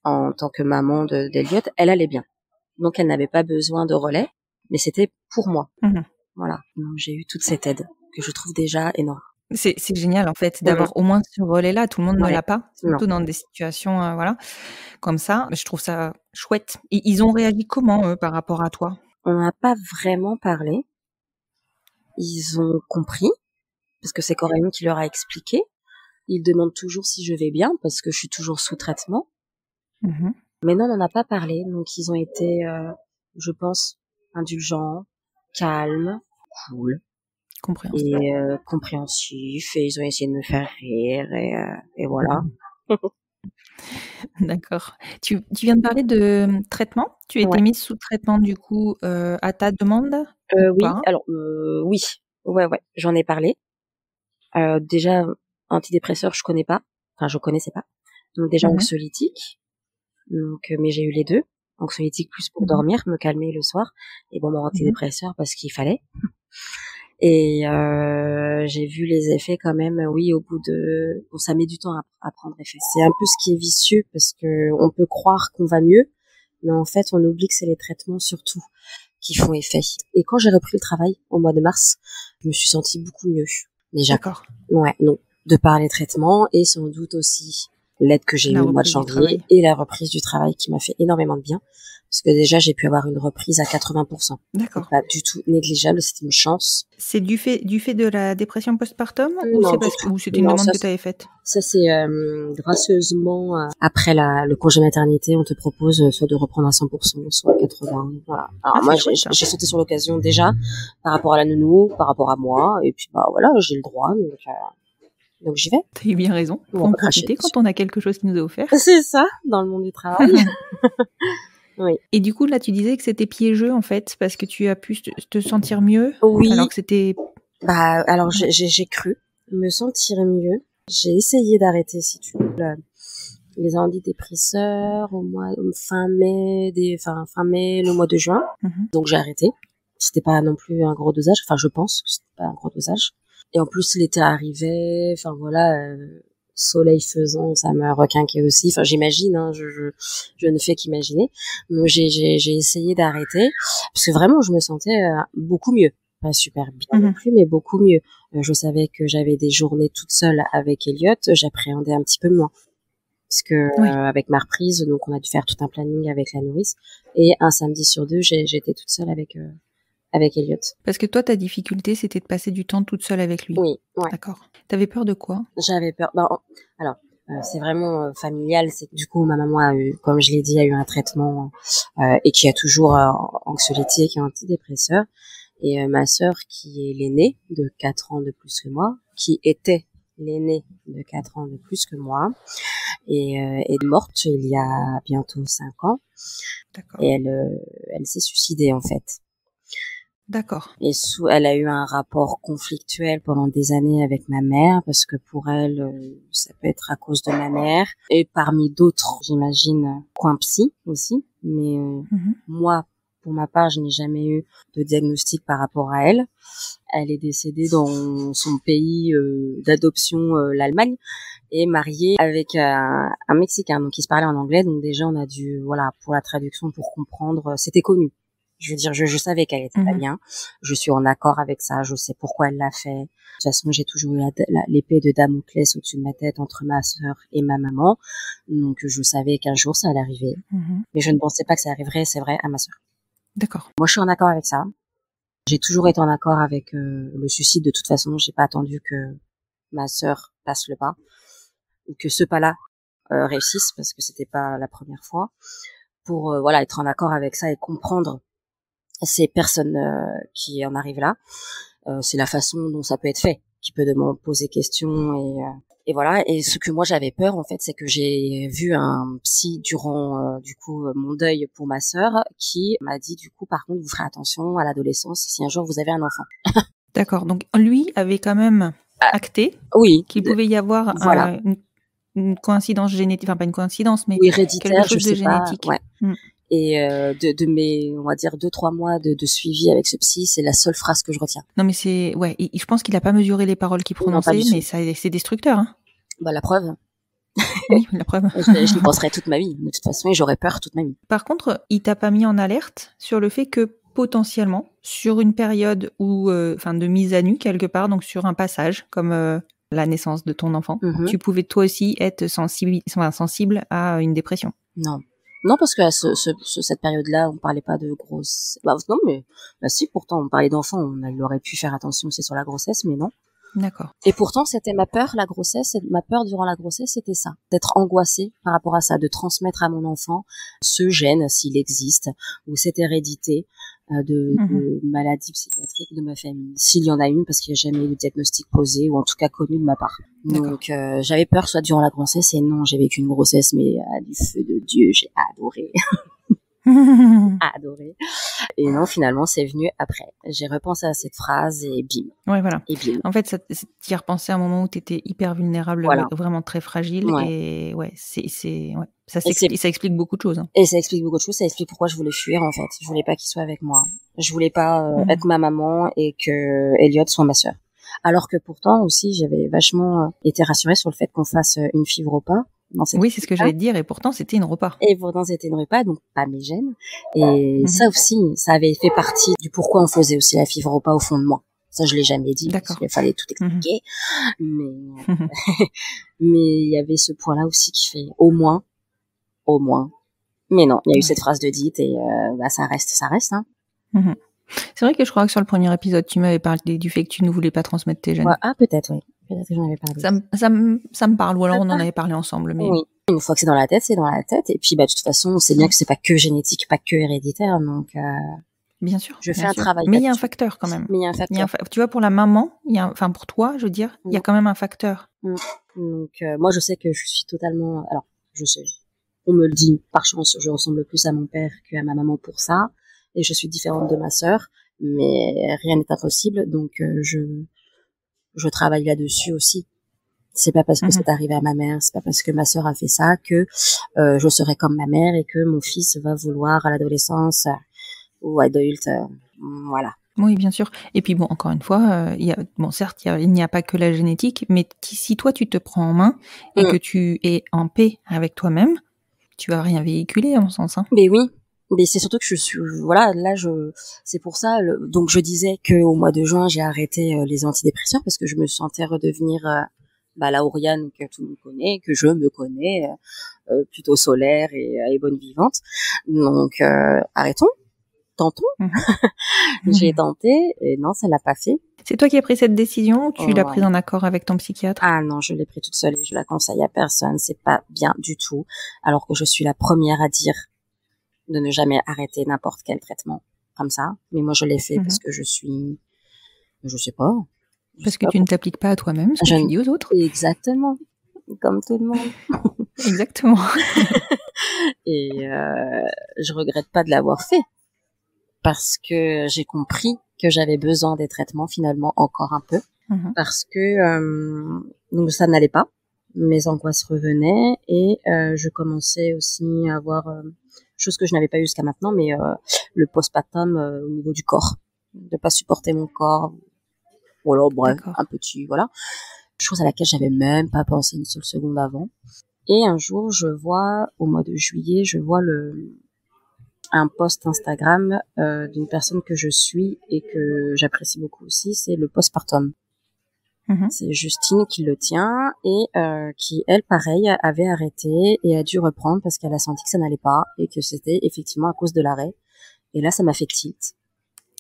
en tant que maman d'Elliot, elle allait bien. Donc elle n'avait pas besoin de relais, mais c'était pour moi. Voilà. Donc j'ai eu toute cette aide que je trouve déjà énorme. C'est génial en fait d'avoir au moins ce relais-là. Tout le monde ne l'a pas, surtout Non. dans des situations voilà comme ça. Je trouve ça chouette. Et ils ont réagi comment eux, par rapport à toi? On n'a pas vraiment parlé. Ils ont compris parce que c'est Coraline qui leur a expliqué. Ils demandent toujours si je vais bien parce que je suis toujours sous traitement. Mais non, on n'en a pas parlé. Donc ils ont été, je pense, indulgents, calmes, cool. Compréhensif. Et compréhensif, et ils ont essayé de me faire rire, et voilà. D'accord. Tu viens de parler de traitement. Tu as été mise sous traitement du coup à ta demande Oui, pas alors oui, ouais, j'en ai parlé. Déjà, antidépresseur, je connais pas, enfin je connaissais pas. Donc déjà anxiolytique, donc mais j'ai eu les deux. Anxiolytique plus pour dormir, me calmer le soir, et bon, mon antidépresseur parce qu'il fallait. Et j'ai vu les effets quand même, oui, au bout de... Bon, ça met du temps à prendre effet. C'est un peu ce qui est vicieux, parce que on peut croire qu'on va mieux, mais en fait, on oublie que c'est les traitements surtout qui font effet. Et quand j'ai repris le travail, au mois de mars, je me suis sentie beaucoup mieux, déjà. D'accord. Ouais, non. De par les traitements, et sans doute aussi l'aide que j'ai eue au mois de janvier, et la reprise du travail qui m'a fait énormément de bien. Parce que déjà, j'ai pu avoir une reprise à 80%. D'accord. Pas du tout négligeable, c'était une chance. C'est du fait de la dépression postpartum ou c'était une demande que tu avais faite? Ça, c'est gracieusement, après le congé maternité, on te propose soit de reprendre à 100%, soit à 80%. Voilà. Alors moi, j'ai sauté sur l'occasion déjà, par rapport à la nounou, par rapport à moi, et puis bah voilà, j'ai le droit, donc j'y vais. T'as eu bien raison. Faut en profiter quand on a quelque chose qui nous est offert. C'est ça, dans le monde du travail. Oui. Et du coup, là, tu disais que c'était piégeux, en fait, parce que tu as pu te sentir mieux. Oui. Alors que c'était... Bah, alors, j'ai cru me sentir mieux. J'ai essayé d'arrêter, si tu veux, les antidépresseurs fin mai, le mois de juin. Donc, j'ai arrêté. C'était pas non plus un gros dosage. Enfin, je pense que c'était pas un gros dosage. Et en plus, l'été arrivait. Enfin, voilà, soleil faisant, ça me requinquait aussi. Enfin, j'imagine, hein, je ne fais qu'imaginer. Donc, j'ai essayé d'arrêter parce que vraiment, je me sentais beaucoup mieux. Pas super bien non plus, mais beaucoup mieux. Je savais que j'avais des journées toute seule avec Elliot, j'appréhendais un petit peu moins. Parce que avec ma reprise, donc on a dû faire tout un planning avec la nourrice. Et un samedi sur deux, j'étais toute seule avec Elliot. Parce que toi, ta difficulté, c'était de passer du temps toute seule avec lui. Oui, ouais. D'accord. T'avais peur de quoi? J'avais peur. Alors, c'est vraiment familial. C'est que du coup, ma maman a eu, comme je l'ai dit, a eu un traitement et qui a toujours anxiolytique et antidépresseur. Et ma sœur, qui est l'aînée de 4 ans de plus que moi, qui était l'aînée de 4 ans de plus que moi, et est morte il y a bientôt 5 ans. D'accord. Et elle s'est suicidée, en fait. D'accord. Et elle a eu un rapport conflictuel pendant des années avec ma mère, parce que pour elle, ça peut être à cause de ma mère. Et parmi d'autres, j'imagine, coin psy aussi. Mais moi, pour ma part, je n'ai jamais eu de diagnostic par rapport à elle. Elle est décédée dans son pays d'adoption, l'Allemagne, et mariée avec un Mexicain. Donc, il se parlait en anglais. Donc, déjà, on a dû, voilà, pour la traduction, pour comprendre, c'était connu. Je veux dire, je savais qu'elle était pas bien. Je suis en accord avec ça. Je sais pourquoi elle l'a fait. De toute façon, j'ai toujours eu l'épée de Damoclès au-dessus de ma tête entre ma sœur et ma maman. Donc, je savais qu'un jour, ça allait arriver. Mais je ne pensais pas que ça arriverait, c'est vrai, à ma sœur. D'accord. Moi, je suis en accord avec ça. J'ai toujours été en accord avec le suicide. De toute façon, j'ai pas attendu que ma sœur passe le pas ou que ce pas-là réussisse, parce que c'était pas la première fois. Pour voilà, être en accord avec ça et comprendre ces personnes qui en arrivent là. C'est la façon dont ça peut être fait qui peut me poser question, et voilà. Et ce que moi j'avais peur, en fait, c'est que j'ai vu un psy durant du coup mon deuil pour ma sœur, qui m'a dit, du coup, par contre, vous ferez attention à l'adolescence si un jour vous avez un enfant. D'accord. Donc lui avait quand même acté qu'il pouvait y avoir une coïncidence génétique, enfin pas une coïncidence, mais héréditaire, quelque chose de génétique. Ouais. Et de mes, on va dire 2-3 mois de suivi avec ce psy, c'est la seule phrase que je retiens. Non, mais je pense qu'il a pas mesuré les paroles qu'il prononçait, mais c'est destructeur, hein. Bah, la preuve. Oui, la preuve. Je y penserai toute ma vie, de toute façon, et j'aurais peur toute ma vie. Par contre, il t'a pas mis en alerte sur le fait que potentiellement, sur une période où, de mise à nu quelque part, donc sur un passage comme la naissance de ton enfant, tu pouvais toi aussi être sensible à une dépression. Non, parce que à cette période-là, on parlait pas de grosse. Non, mais si, pourtant, on parlait d'enfant, on aurait pu faire attention aussi sur la grossesse, mais non. D'accord. Et pourtant, c'était ma peur, la grossesse, ma peur durant la grossesse, c'était ça, d'être angoissée par rapport à ça, de transmettre à mon enfant ce gène, s'il existe, ou cette hérédité de maladie psychiatrique de ma famille, s'il y en a une, parce qu'il n'y a jamais eu de diagnostic posé, ou en tout cas connu de ma part. Donc, j'avais peur, soit durant la grossesse, et non, j'ai vécu une grossesse, mais du feu de Dieu, j'ai adoré. Adoré. Et non, finalement, c'est venu après. J'ai repensé à cette phrase et bim. Ouais, voilà. Et bim. En fait, t'y as repensé à un moment où t'étais hyper vulnérable, vraiment très fragile. Ouais. Et ça explique beaucoup de choses. Hein. Et ça explique beaucoup de choses. Ça explique pourquoi je voulais fuir, en fait. Je voulais pas qu'il soit avec moi. Je voulais pas être ma maman et que Elliot soit ma sœur. Alors que pourtant aussi, j'avais vachement été rassurée sur le fait qu'on fasse une FIV repas. Oui, c'est ce que j'allais te dire, et pourtant c'était une repas. Et pourtant c'était une repas, donc pas mes gènes. Et ça aussi, ça avait fait partie du pourquoi on faisait aussi la FIV repas au fond de moi. Ça, je l'ai jamais dit, parce qu'il fallait tout expliquer. Mais il y avait ce point-là aussi qui fait au moins. Mais non, il y a eu cette phrase de dite et ça reste. Hein. C'est vrai que je crois que sur le premier épisode, tu m'avais parlé du fait que tu ne voulais pas transmettre tes gènes. Ouais, peut-être, oui. Peut-être que j'en avais parlé. Ça me parle, ou alors on en avait parlé ensemble. Mais... Oui, une fois que c'est dans la tête, c'est dans la tête. Et puis, de toute façon, on sait bien que c'est pas que génétique, pas que héréditaire. Donc, bien sûr. Je fais un travail. Mais il y a un facteur quand même. Tu vois, pour la maman, pour toi, je veux dire, il y a quand même un facteur. Donc, moi, je sais que je suis totalement. Alors, je sais. On me le dit. Par chance, je ressemble plus à mon père qu'à ma maman pour ça. Et je suis différente de ma sœur. Mais rien n'est impossible. Donc, je travaille là-dessus aussi. C'est pas parce que c'est arrivé à ma mère, c'est pas parce que ma sœur a fait ça que je serai comme ma mère et que mon fils va vouloir à l'adolescence ou adulte, voilà. Oui, bien sûr. Et puis bon, encore une fois, certes, il n'y a pas que la génétique, mais si toi tu te prends en main et que tu es en paix avec toi-même, tu vas rien véhiculer, à mon sens. Hein. Mais oui. Mais c'est surtout que je suis, c'est pour ça, donc je disais que au mois de juin, j'ai arrêté les antidépresseurs parce que je me sentais redevenir, la Oriane que tout le monde connaît, que je me connais, plutôt solaire et bonne vivante. Donc, tentons. J'ai tenté et non, ça l'a pas fait. C'est toi qui as pris cette décision ou tu l'as prise en accord avec ton psychiatre? Ah non, je l'ai pris toute seule et je la conseille à personne. C'est pas bien du tout. Alors que je suis la première à dire de ne jamais arrêter n'importe quel traitement comme ça. Mais moi, je l'ai fait parce que je sais pas. Parce que tu ne t'appliques pas à toi-même, ce que tu dis aux autres. Exactement. Comme tout le monde. Exactement. Et je regrette pas de l'avoir fait. Parce que j'ai compris que j'avais besoin des traitements finalement encore un peu. Parce que donc ça n'allait pas. Mes angoisses revenaient et je commençais aussi à avoir chose que je n'avais pas eu jusqu'à maintenant, mais le postpartum au niveau du corps, de pas supporter mon corps, voilà, bref, un petit, voilà, chose à laquelle j'avais même pas pensé une seule seconde avant. Et un jour, je vois au mois de juillet, un post Instagram d'une personne que je suis et que j'apprécie beaucoup aussi, c'est le postpartum. C'est Justine qui le tient et qui, elle, pareil, avait arrêté et a dû reprendre parce qu'elle a senti que ça n'allait pas et que c'était effectivement à cause de l'arrêt. Et là, ça m'a fait tilt.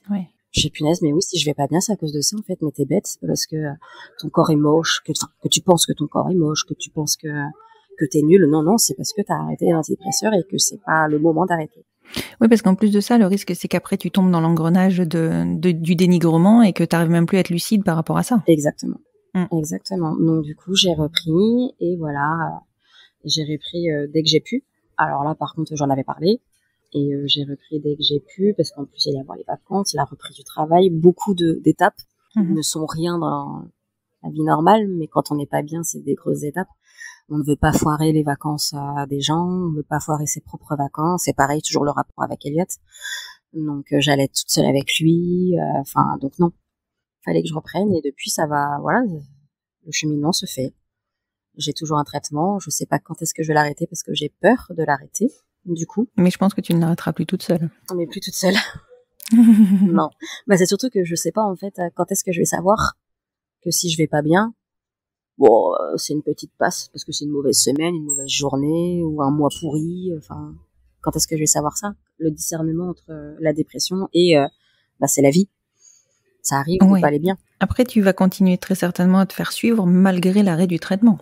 Ouais. J'ai punaise, mais oui, si je vais pas bien, c'est à cause de ça, en fait. Mais t'es bête, c'est pas parce que ton corps est moche, que tu penses que ton corps est moche, que tu penses que t'es nul. Non, c'est parce que t'as arrêté les antidépresseurs et que c'est pas le moment d'arrêter. Oui, parce qu'en plus de ça, le risque, c'est qu'après, tu tombes dans l'engrenage du dénigrement et que t'arrives même plus à être lucide par rapport à ça. Exactement. Exactement. Donc, du coup, j'ai repris et voilà, j'ai repris dès que j'ai pu. Alors là, par contre, j'en avais parlé et j'ai repris dès que j'ai pu parce qu'en plus, il y a avoir les vacances, la reprise du travail, beaucoup d'étapes qui ne sont rien dans la vie normale, mais quand on n'est pas bien, c'est des grosses étapes. On ne veut pas foirer les vacances des gens, on ne veut pas foirer ses propres vacances. C'est pareil, toujours le rapport avec Elliot. Donc j'allais toute seule avec lui. Enfin, donc non, fallait que je reprenne. Et depuis, ça va. Voilà, le cheminement se fait. J'ai toujours un traitement. Je sais pas quand est-ce que je vais l'arrêter parce que j'ai peur de l'arrêter. Du coup. Mais je pense que tu ne l'arrêteras plus toute seule. Mais plus toute seule. Non. Bah c'est surtout que je sais pas en fait quand est-ce que je vais savoir que si je vais pas bien. Bon, c'est une petite passe parce que c'est une mauvaise semaine, une mauvaise journée ou un mois pourri. Enfin, quand est-ce que je vais savoir ça? Le discernement entre la dépression et c'est la vie. Ça arrive, on peut pas aller bien. Après, tu vas continuer très certainement à te faire suivre malgré l'arrêt du traitement.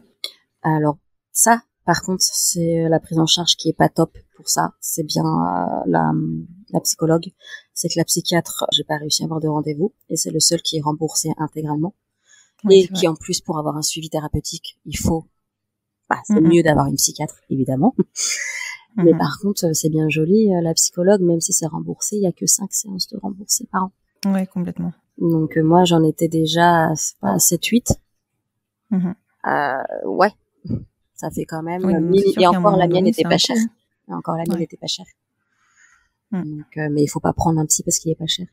Alors ça, par contre, c'est la prise en charge qui est pas top pour ça. C'est bien la psychologue. C'est que la psychiatre, j'ai pas réussi à avoir de rendez-vous et c'est le seul qui est remboursé intégralement. Oui, et qui en plus, pour avoir un suivi thérapeutique, il faut, c'est mieux d'avoir une psychiatre, évidemment. Mais par contre, c'est bien joli, la psychologue, même si c'est remboursé, il y a que 5 séances de remboursées par an. Ouais, complètement. Donc moi, j'en étais déjà à 7-8. Ouais, ça fait quand même. Et encore, la mienne n'était pas chère. Et encore, la mienne n'était pas chère. Donc, mais il faut pas prendre un psy parce qu'il est pas cher.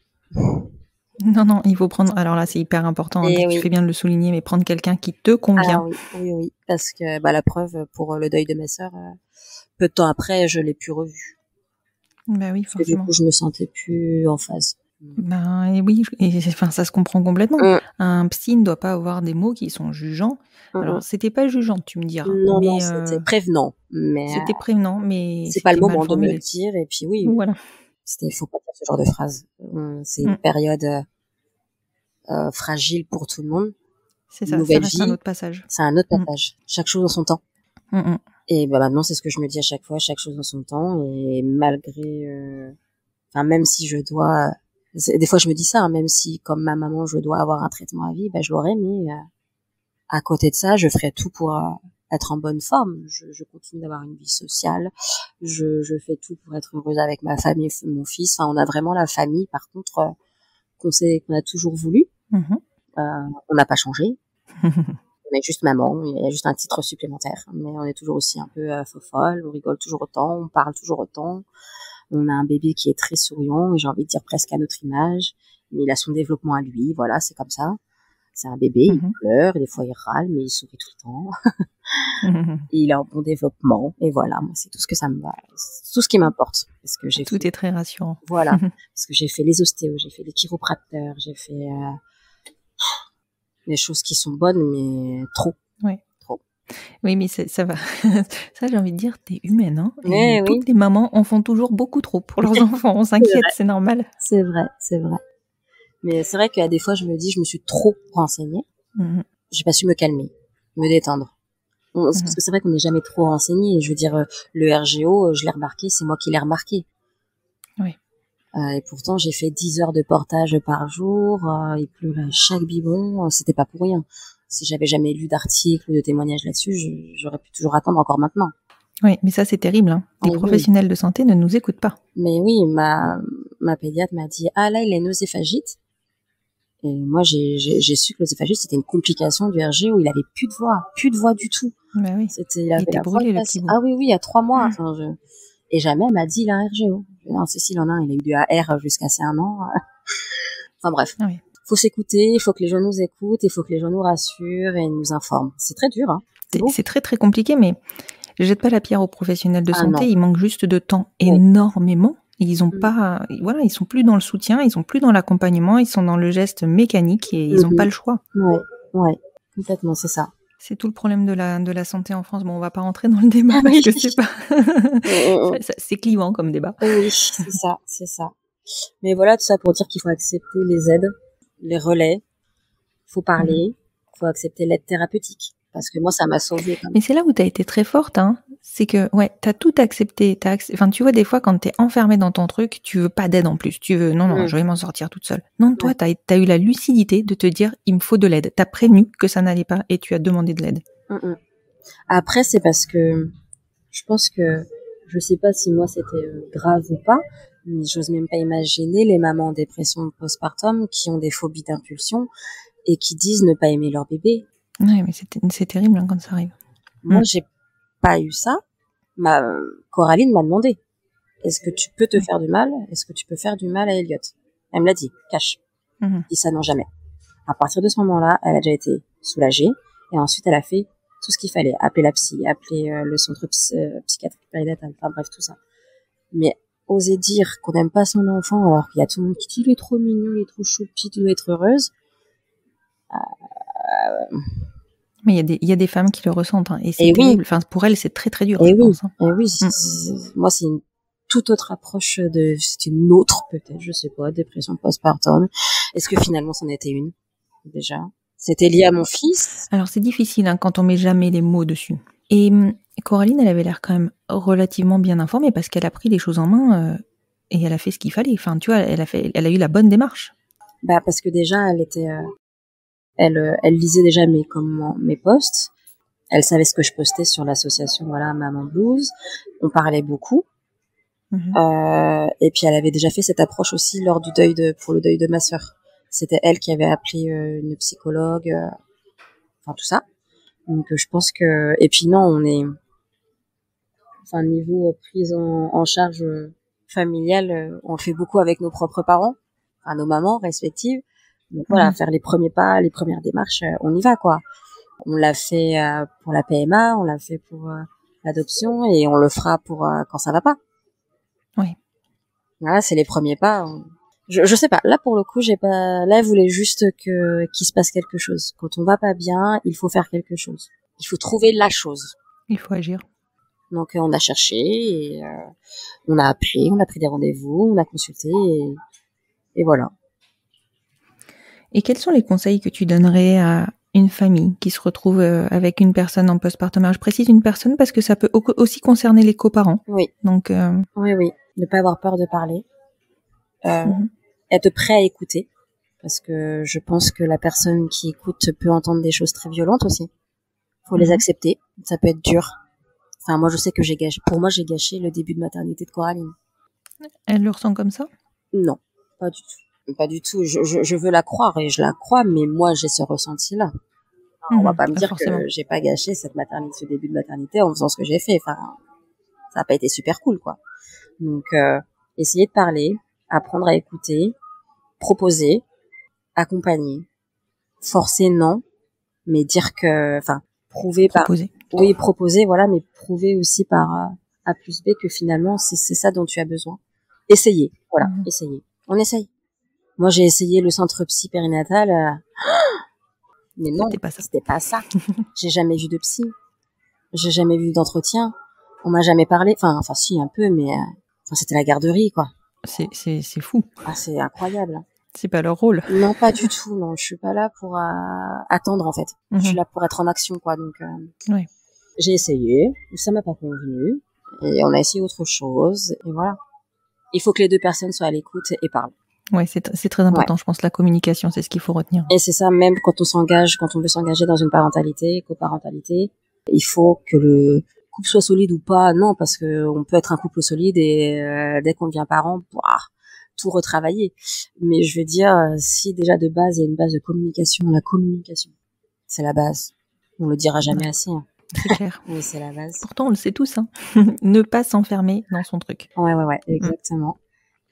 Non, il faut prendre. Alors là, c'est hyper important. Tu fais bien de le souligner, mais prendre quelqu'un qui te convient. Ah oui, parce que la preuve pour le deuil de ma sœur, peu de temps après, je l'ai plus revue. Bah oui, forcément. Parce que du coup, je me sentais plus en phase. Et oui, enfin, ça se comprend complètement. Un psy ne doit pas avoir des mots qui sont jugeants. Alors, c'était pas jugeant, tu me diras. Non, c'était prévenant. C'était prévenant, mais c'est pas le moment de me le dire. Et puis oui. Voilà. Il faut pas dire ce genre de phrase. C'est une période fragile pour tout le monde. C'est ça, ça reste un autre passage. C'est un autre passage. Chaque chose en son temps. Et maintenant, c'est ce que je me dis à chaque fois, chaque chose en son temps. Et malgré... même si je dois... Des fois, je me dis ça, même si, comme ma maman, je dois avoir un traitement à vie, je l'aurai, mais à côté de ça, je ferai tout pour... être en bonne forme, je continue d'avoir une vie sociale, je fais tout pour être heureuse avec ma famille et mon fils. Enfin, on a vraiment la famille, par contre, qu'on a toujours voulu. On n'a pas changé. On est juste maman, il y a juste un titre supplémentaire, mais on est toujours aussi un peu fofolle, on rigole toujours autant, on parle toujours autant. On a un bébé qui est très souriant, et j'ai envie de dire presque à notre image, mais il a son développement à lui, voilà, c'est comme ça. C'est un bébé, il pleure, et des fois il râle, mais il sourit tout le temps. Et il a un bon développement, et voilà, moi c'est tout ce que ça me va, c'est tout ce qui m'importe. Parce que tout est très rassurant. Voilà, parce que j'ai fait les ostéos, j'ai fait les chiropracteurs, j'ai fait les choses qui sont bonnes, mais trop. Trop. Oui, mais ça va. Ça, j'ai envie de dire, t'es humaine, hein. Et toutes les mamans en font toujours beaucoup trop pour leurs enfants, on s'inquiète, c'est normal. C'est vrai. Mais c'est vrai qu'à des fois, je me dis, je me suis trop renseignée. J'ai pas su me calmer, me détendre. Parce que c'est vrai qu'on n'est jamais trop renseigné. Je veux dire, le RGO, je l'ai remarqué, c'est moi qui l'ai remarqué. Oui. Et pourtant, j'ai fait 10 heures de portage par jour. Il pleurait à chaque biberon. C'était pas pour rien. Si j'avais jamais lu d'articles ou de témoignages là-dessus, j'aurais pu toujours attendre encore maintenant. Oui, mais ça, c'est terrible, hein. Les professionnels de santé ne nous écoutent pas. Mais oui, ma pédiatre m'a dit, ah là, il a une œsophagite. Et moi, j'ai su que l'œsophagite, c'était une complication du RGO. Il avait plus de voix du tout. Bah oui. Il avait la brûlé, le petit bout. Ah oui, il y a 3 mois. Et jamais elle m'a dit, il a un RGO. Non, Cécile en a un, il a eu du AR jusqu'à ses 1 an. Enfin bref. Oui. Faut s'écouter, il faut que les gens nous écoutent, il faut que les gens nous rassurent et nous informent. C'est très dur, hein. C'est très très compliqué, mais je jette pas la pierre aux professionnels de santé. Non. Ils manquent juste de temps énormément. Ils ont pas, voilà, ils sont plus dans le soutien, ils sont plus dans l'accompagnement, ils sont dans le geste mécanique et ils ont pas le choix. Ouais, complètement, c'est ça. C'est tout le problème de la santé en France. Bon, on va pas rentrer dans le débat parce que c'est pas, c'est clivant comme débat. Oui, c'est ça. Mais voilà, tout ça pour dire qu'il faut accepter les aides, les relais, faut parler, faut accepter l'aide thérapeutique. Parce que moi, ça m'a sauvée. Mais c'est là où t'as été très forte, hein. C'est que, t'as tout accepté. Enfin, tu vois, des fois, quand t'es enfermée dans ton truc, tu veux pas d'aide en plus. Tu veux, non, je vais m'en sortir toute seule. Non, toi, t'as eu la lucidité de te dire, il me faut de l'aide. T'as prévenu que ça n'allait pas et tu as demandé de l'aide. Après, c'est parce que je pense que, je sais pas si moi c'était grave ou pas, mais j'ose même pas imaginer les mamans en dépression postpartum qui ont des phobies d'impulsion et qui disent ne pas aimer leur bébé. Ouais, mais c'est terrible quand ça arrive. Moi, j'ai pas eu ça. Coraline m'a demandé, est-ce que tu peux te faire du mal? Est-ce que tu peux faire du mal à Elliot? Elle me l'a dit, cash. Je dis ça non, jamais. À partir de ce moment-là, elle a déjà été soulagée. Et ensuite, elle a fait tout ce qu'il fallait. Appeler la psy, appeler le centre psychiatrique périnatal, enfin bref, tout ça. Mais oser dire qu'on n'aime pas son enfant alors qu'il y a tout le monde qui dit il est trop mignon, il est trop choupi, tu dois être heureuse. Mais il y a des femmes qui le ressentent, hein, et c'est terrible. Enfin, pour elles, c'est très très dur, je pense. Hein. Et oui, moi, c'est une toute autre approche c'est une autre, peut-être, je sais pas, dépression postpartum. Est-ce que finalement, c'en était une, déjà? C'était lié à mon fils? Alors, c'est difficile, hein, quand on met jamais les mots dessus. Et Coraline, elle avait l'air quand même relativement bien informée parce qu'elle a pris les choses en main, et elle a fait ce qu'il fallait. Enfin, tu vois, elle a eu la bonne démarche. Bah, parce que déjà, elle était, elle lisait déjà mes posts. Elle savait ce que je postais sur l'association, voilà, Maman Blues. On parlait beaucoup. Et puis elle avait déjà fait cette approche aussi lors du pour le deuil de ma sœur. C'était elle qui avait appelé une psychologue, enfin tout ça. Donc je pense que, et puis non, enfin niveau prise en charge familiale, on le fait beaucoup avec nos propres parents, enfin nos mamans respectives. Donc voilà, faire les premiers pas, les premières démarches, on y va quoi. On l'a fait pour la PMA, on l'a fait pour l'adoption et on le fera pour quand ça va pas. Oui. Voilà, c'est les premiers pas. Je sais pas. Là, pour le coup, là, elle voulait juste qu'il se passe quelque chose. Quand on va pas bien, il faut faire quelque chose. Il faut trouver la chose. Il faut agir. Donc, on a cherché et on a appelé, on a pris des rendez-vous, on a consulté et voilà. Et quels sont les conseils que tu donnerais à une famille qui se retrouve avec une personne en postpartum? Je précise une personne parce que ça peut aussi concerner les coparents. Oui. Donc oui. Ne pas avoir peur de parler. Être prêt à écouter. Parce que je pense que la personne qui écoute peut entendre des choses très violentes aussi. Faut les accepter. Ça peut être dur. Enfin, moi, je sais que j'ai gâché le début de maternité de Coraline. Elle le ressent comme ça? Non, pas du tout. Pas du tout. Je veux la croire et je la crois, mais moi, j'ai ce ressenti-là. On va pas me dire forcément que j'ai pas gâché ce début de maternité en faisant ce que j'ai fait. Enfin, ça a pas été super cool, quoi. Donc, essayer de parler, apprendre à écouter, proposer, accompagner, forcer non, mais dire que, enfin, proposer, voilà, mais prouver aussi par A plus B que finalement c'est ça dont tu as besoin. Essayer, voilà, essayer. On essaye. Moi, j'ai essayé le centre psy périnatal, mais non, c'était pas ça. J'ai jamais vu de psy. J'ai jamais vu d'entretien. On m'a jamais parlé. Enfin, si, un peu, mais c'était la garderie, quoi. C'est fou. Ah, c'est incroyable. C'est pas leur rôle. Non, pas du tout. Non, je suis pas là pour attendre, en fait. Je suis là pour être en action, quoi. Donc, j'ai essayé. Ça m'a pas convenu. Et on a essayé autre chose. Et voilà. Il faut que les deux personnes soient à l'écoute et parlent. Ouais, c'est très important. Je pense la communication, c'est ce qu'il faut retenir. Et c'est ça, même quand on veut s'engager dans une parentalité, coparentalité, il faut que le couple soit solide ou pas. Non, parce que on peut être un couple solide et dès qu'on devient parent, tout retravailler. Mais je veux dire, si déjà de base il y a une base de communication, la communication, c'est la base. On le dira jamais assez. Hein. C'est clair. Oui, c'est la base. Pourtant, on le sait tous. Hein. Ne pas s'enfermer dans son truc. Ouais, exactement.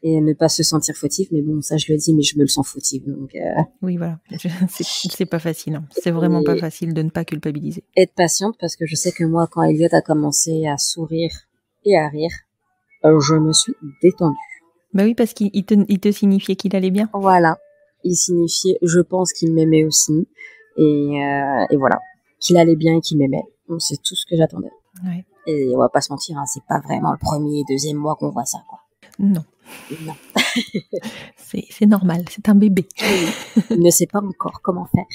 Et ne pas se sentir fautif, mais bon, ça je le dis, mais je me le sens fautif, donc. Oui, voilà. C'est pas facile. Hein. C'est vraiment pas facile de ne pas culpabiliser. Être patiente, parce que je sais que moi, quand Elliot a commencé à sourire et à rire, je me suis détendue. Bah oui, parce qu'il te signifiait qu'il allait bien. Voilà. Il signifiait, je pense qu'il m'aimait aussi, et voilà, qu'il allait bien et qu'il m'aimait. Donc c'est tout ce que j'attendais. Ouais. Et on va pas se mentir, hein, c'est pas vraiment le premier et deuxième mois qu'on voit ça, quoi. Non. Non. c'est normal, c'est un bébé. Il ne sait pas encore comment faire.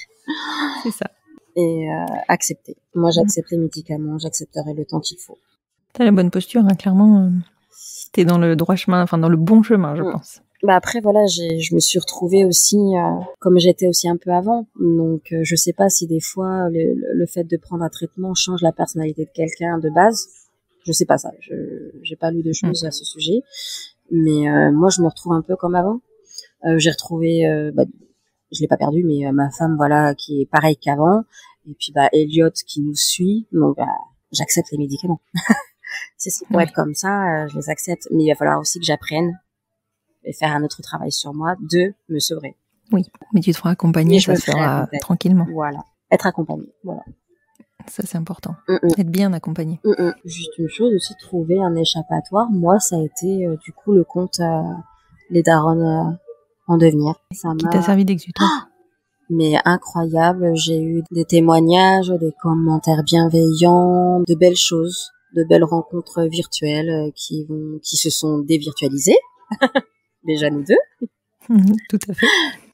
C'est ça. Et accepter. Moi, j'accepte les médicaments, j'accepterai le temps qu'il faut. T'as la bonne posture, hein, clairement. T'es dans le droit chemin, enfin dans le bon chemin, je pense. Bah après, voilà, je me suis retrouvée aussi comme j'étais aussi un peu avant. Donc, je sais pas si des fois, le fait de prendre un traitement change la personnalité de quelqu'un de base. Je sais pas ça. J'ai pas lu de choses à ce sujet. Mais moi, je me retrouve un peu comme avant. J'ai retrouvé, je l'ai pas perdu, mais ma femme, voilà, qui est pareille qu'avant. Et puis Elliot qui nous suit, donc j'accepte les médicaments. Si c'est pour être comme ça, je les accepte. Mais il va falloir aussi que j'apprenne et faire un autre travail sur moi de me sevrer. Oui, mais tu te feras accompagner, ça se fera tranquillement. Voilà, être accompagné, voilà. Ça, c'est important. Être bien accompagné. Juste une chose aussi, trouver un échappatoire. Moi, ça a été du coup le compte Les Daronnes en devenir. Qui t'a servi d'exutoire. Mais incroyable, j'ai eu des témoignages, des commentaires bienveillants, de belles choses, de belles rencontres virtuelles qui se sont dévirtualisées. Déjà nous deux. Tout à fait.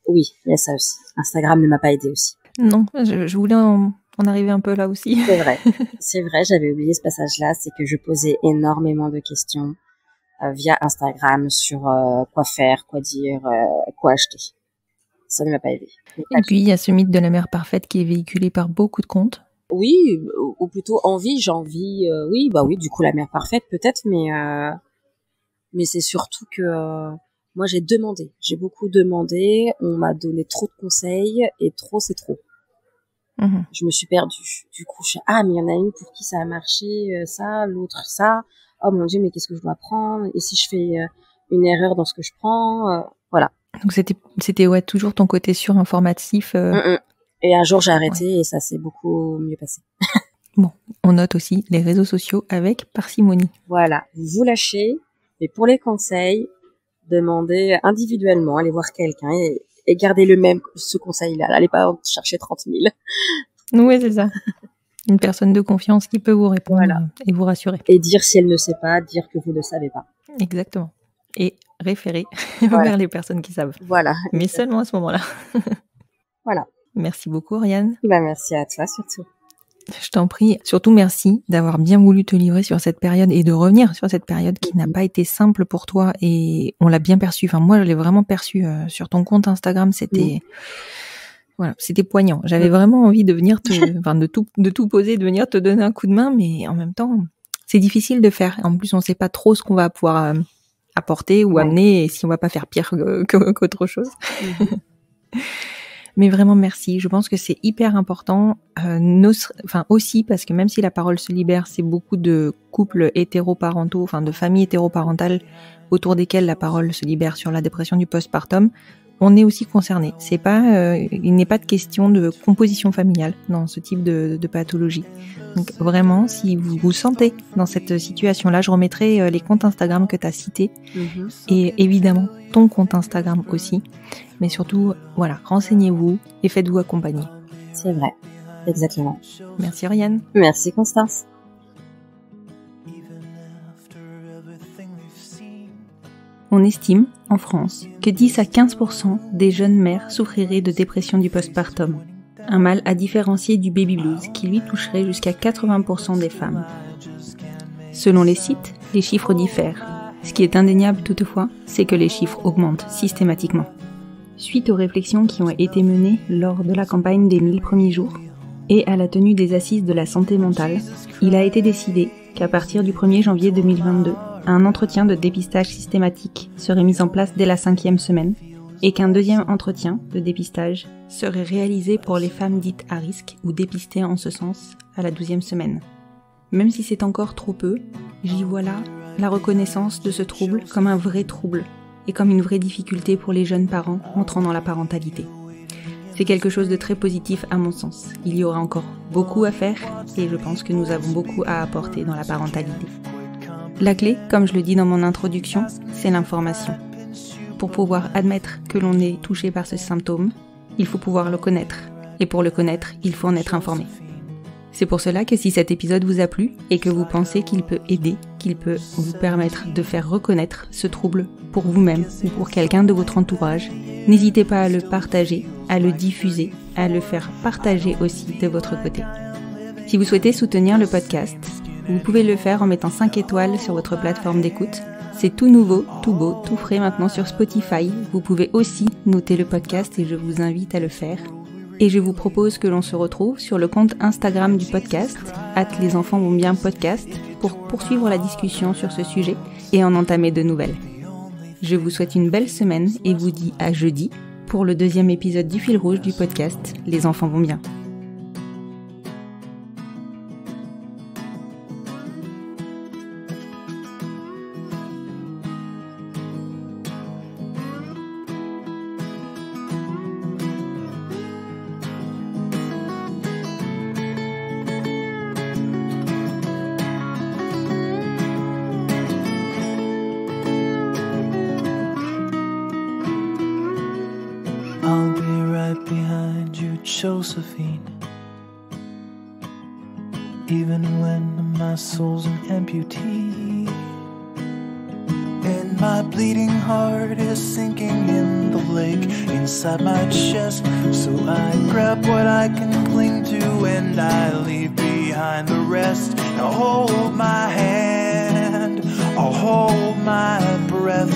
Oui, il y a ça aussi. Instagram ne m'a pas aidé aussi. Non, je voulais en arriver un peu là aussi. C'est vrai, j'avais oublié ce passage-là, c'est que je posais énormément de questions via Instagram sur quoi faire, quoi dire, quoi acheter. Ça ne m'a pas aidé. Et puis il y a ce mythe de la mère parfaite qui est véhiculé par beaucoup de comptes. Oui, ou plutôt j'envie, oui, du coup la mère parfaite peut-être, mais c'est surtout que moi j'ai beaucoup demandé, on m'a donné trop de conseils et trop c'est trop. Je me suis perdue. Du coup, mais il y en a une pour qui ça a marché, ça, l'autre ça. Oh mon Dieu, mais qu'est-ce que je dois prendre? Et si je fais une erreur dans ce que je prends, voilà. Donc c'était toujours ton côté surinformatif. Et un jour j'ai arrêté et ça s'est beaucoup mieux passé. Bon, on note aussi les réseaux sociaux avec parcimonie. Voilà, vous lâchez, mais pour les conseils, demandez individuellement, allez voir quelqu'un et gardez ce conseil-là. Allez pas en chercher 30 000. Oui, c'est ça. Une personne de confiance qui peut vous répondre et vous rassurer. Et dire si elle ne sait pas, dire que vous ne savez pas. Exactement. Et référer vers les personnes qui savent. Voilà. Mais seulement à ce moment-là. Voilà. Merci beaucoup, Oriane. Merci à toi surtout. Je t'en prie. Surtout merci d'avoir bien voulu te livrer sur cette période et de revenir sur cette période qui n'a pas été simple pour toi et on l'a bien perçu. Enfin, moi, je l'ai vraiment perçu sur ton compte Instagram. C'était poignant. J'avais vraiment envie de venir de tout poser, de venir te donner un coup de main, mais en même temps, c'est difficile de faire. En plus, on sait pas trop ce qu'on va pouvoir apporter ou amener et si on va pas faire pire qu'autre chose. Mais vraiment merci. Je pense que c'est hyper important, aussi parce que même si la parole se libère, c'est beaucoup de couples hétéroparentaux, de familles hétéroparentales autour desquelles la parole se libère sur la dépression du postpartum. On est aussi concerné. Il n'est pas de question de composition familiale dans ce type de pathologie. Donc vraiment, si vous vous sentez dans cette situation-là, je remettrai les comptes Instagram que tu as cités et évidemment ton compte Instagram aussi. Mais surtout, renseignez-vous et faites-vous accompagner. C'est vrai, exactement. Merci Oriane. Merci Constance. On estime, en France, que 10 à 15% des jeunes mères souffriraient de dépression du postpartum, un mal à différencier du baby blues qui lui toucherait jusqu'à 80% des femmes. Selon les sites, les chiffres diffèrent. Ce qui est indéniable toutefois, c'est que les chiffres augmentent systématiquement. Suite aux réflexions qui ont été menées lors de la campagne des 1000 premiers jours et à la tenue des assises de la santé mentale, il a été décidé qu'à partir du 1er janvier 2022, un entretien de dépistage systématique serait mis en place dès la 5e semaine et qu'un deuxième entretien de dépistage serait réalisé pour les femmes dites à risque ou dépistées en ce sens à la 12e semaine. Même si c'est encore trop peu, j'y vois là la reconnaissance de ce trouble comme un vrai trouble et comme une vraie difficulté pour les jeunes parents entrant dans la parentalité. C'est quelque chose de très positif à mon sens. Il y aura encore beaucoup à faire et je pense que nous avons beaucoup à apporter dans la parentalité. La clé, comme je le dis dans mon introduction, c'est l'information. Pour pouvoir admettre que l'on est touché par ce symptôme, il faut pouvoir le connaître. Et pour le connaître, il faut en être informé. C'est pour cela que si cet épisode vous a plu et que vous pensez qu'il peut aider, qu'il peut vous permettre de faire reconnaître ce trouble pour vous-même ou pour quelqu'un de votre entourage, n'hésitez pas à le partager, à le diffuser, à le faire partager aussi de votre côté. Si vous souhaitez soutenir le podcast, vous pouvez le faire en mettant 5 étoiles sur votre plateforme d'écoute. C'est tout nouveau, tout beau, tout frais maintenant sur Spotify. Vous pouvez aussi noter le podcast et je vous invite à le faire. Et je vous propose que l'on se retrouve sur le compte Instagram du podcast, @lesenfantsvonbienpodcast, pour poursuivre la discussion sur ce sujet et en entamer de nouvelles. Je vous souhaite une belle semaine et vous dis à jeudi pour le 2e épisode du fil rouge du podcast Les enfants vont bien. I'll be right behind you, Josephine. Even when my soul's an amputee, and my bleeding heart is sinking in the lake inside my chest. So I grab what I can cling to and I leave behind the rest. Now hold my hand, I'll hold my breath.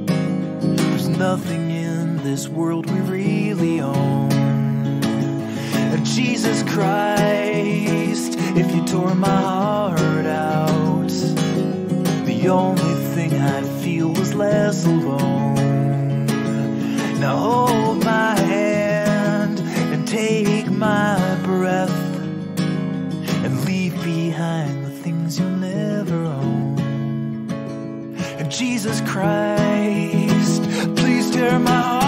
There's nothing in this world we really own. And Jesus Christ, if you tore my heart out, the only thing I'd feel was less alone. Now hold my hand and take my breath, and leave behind the things you'll never own. And Jesus Christ, please tear my heart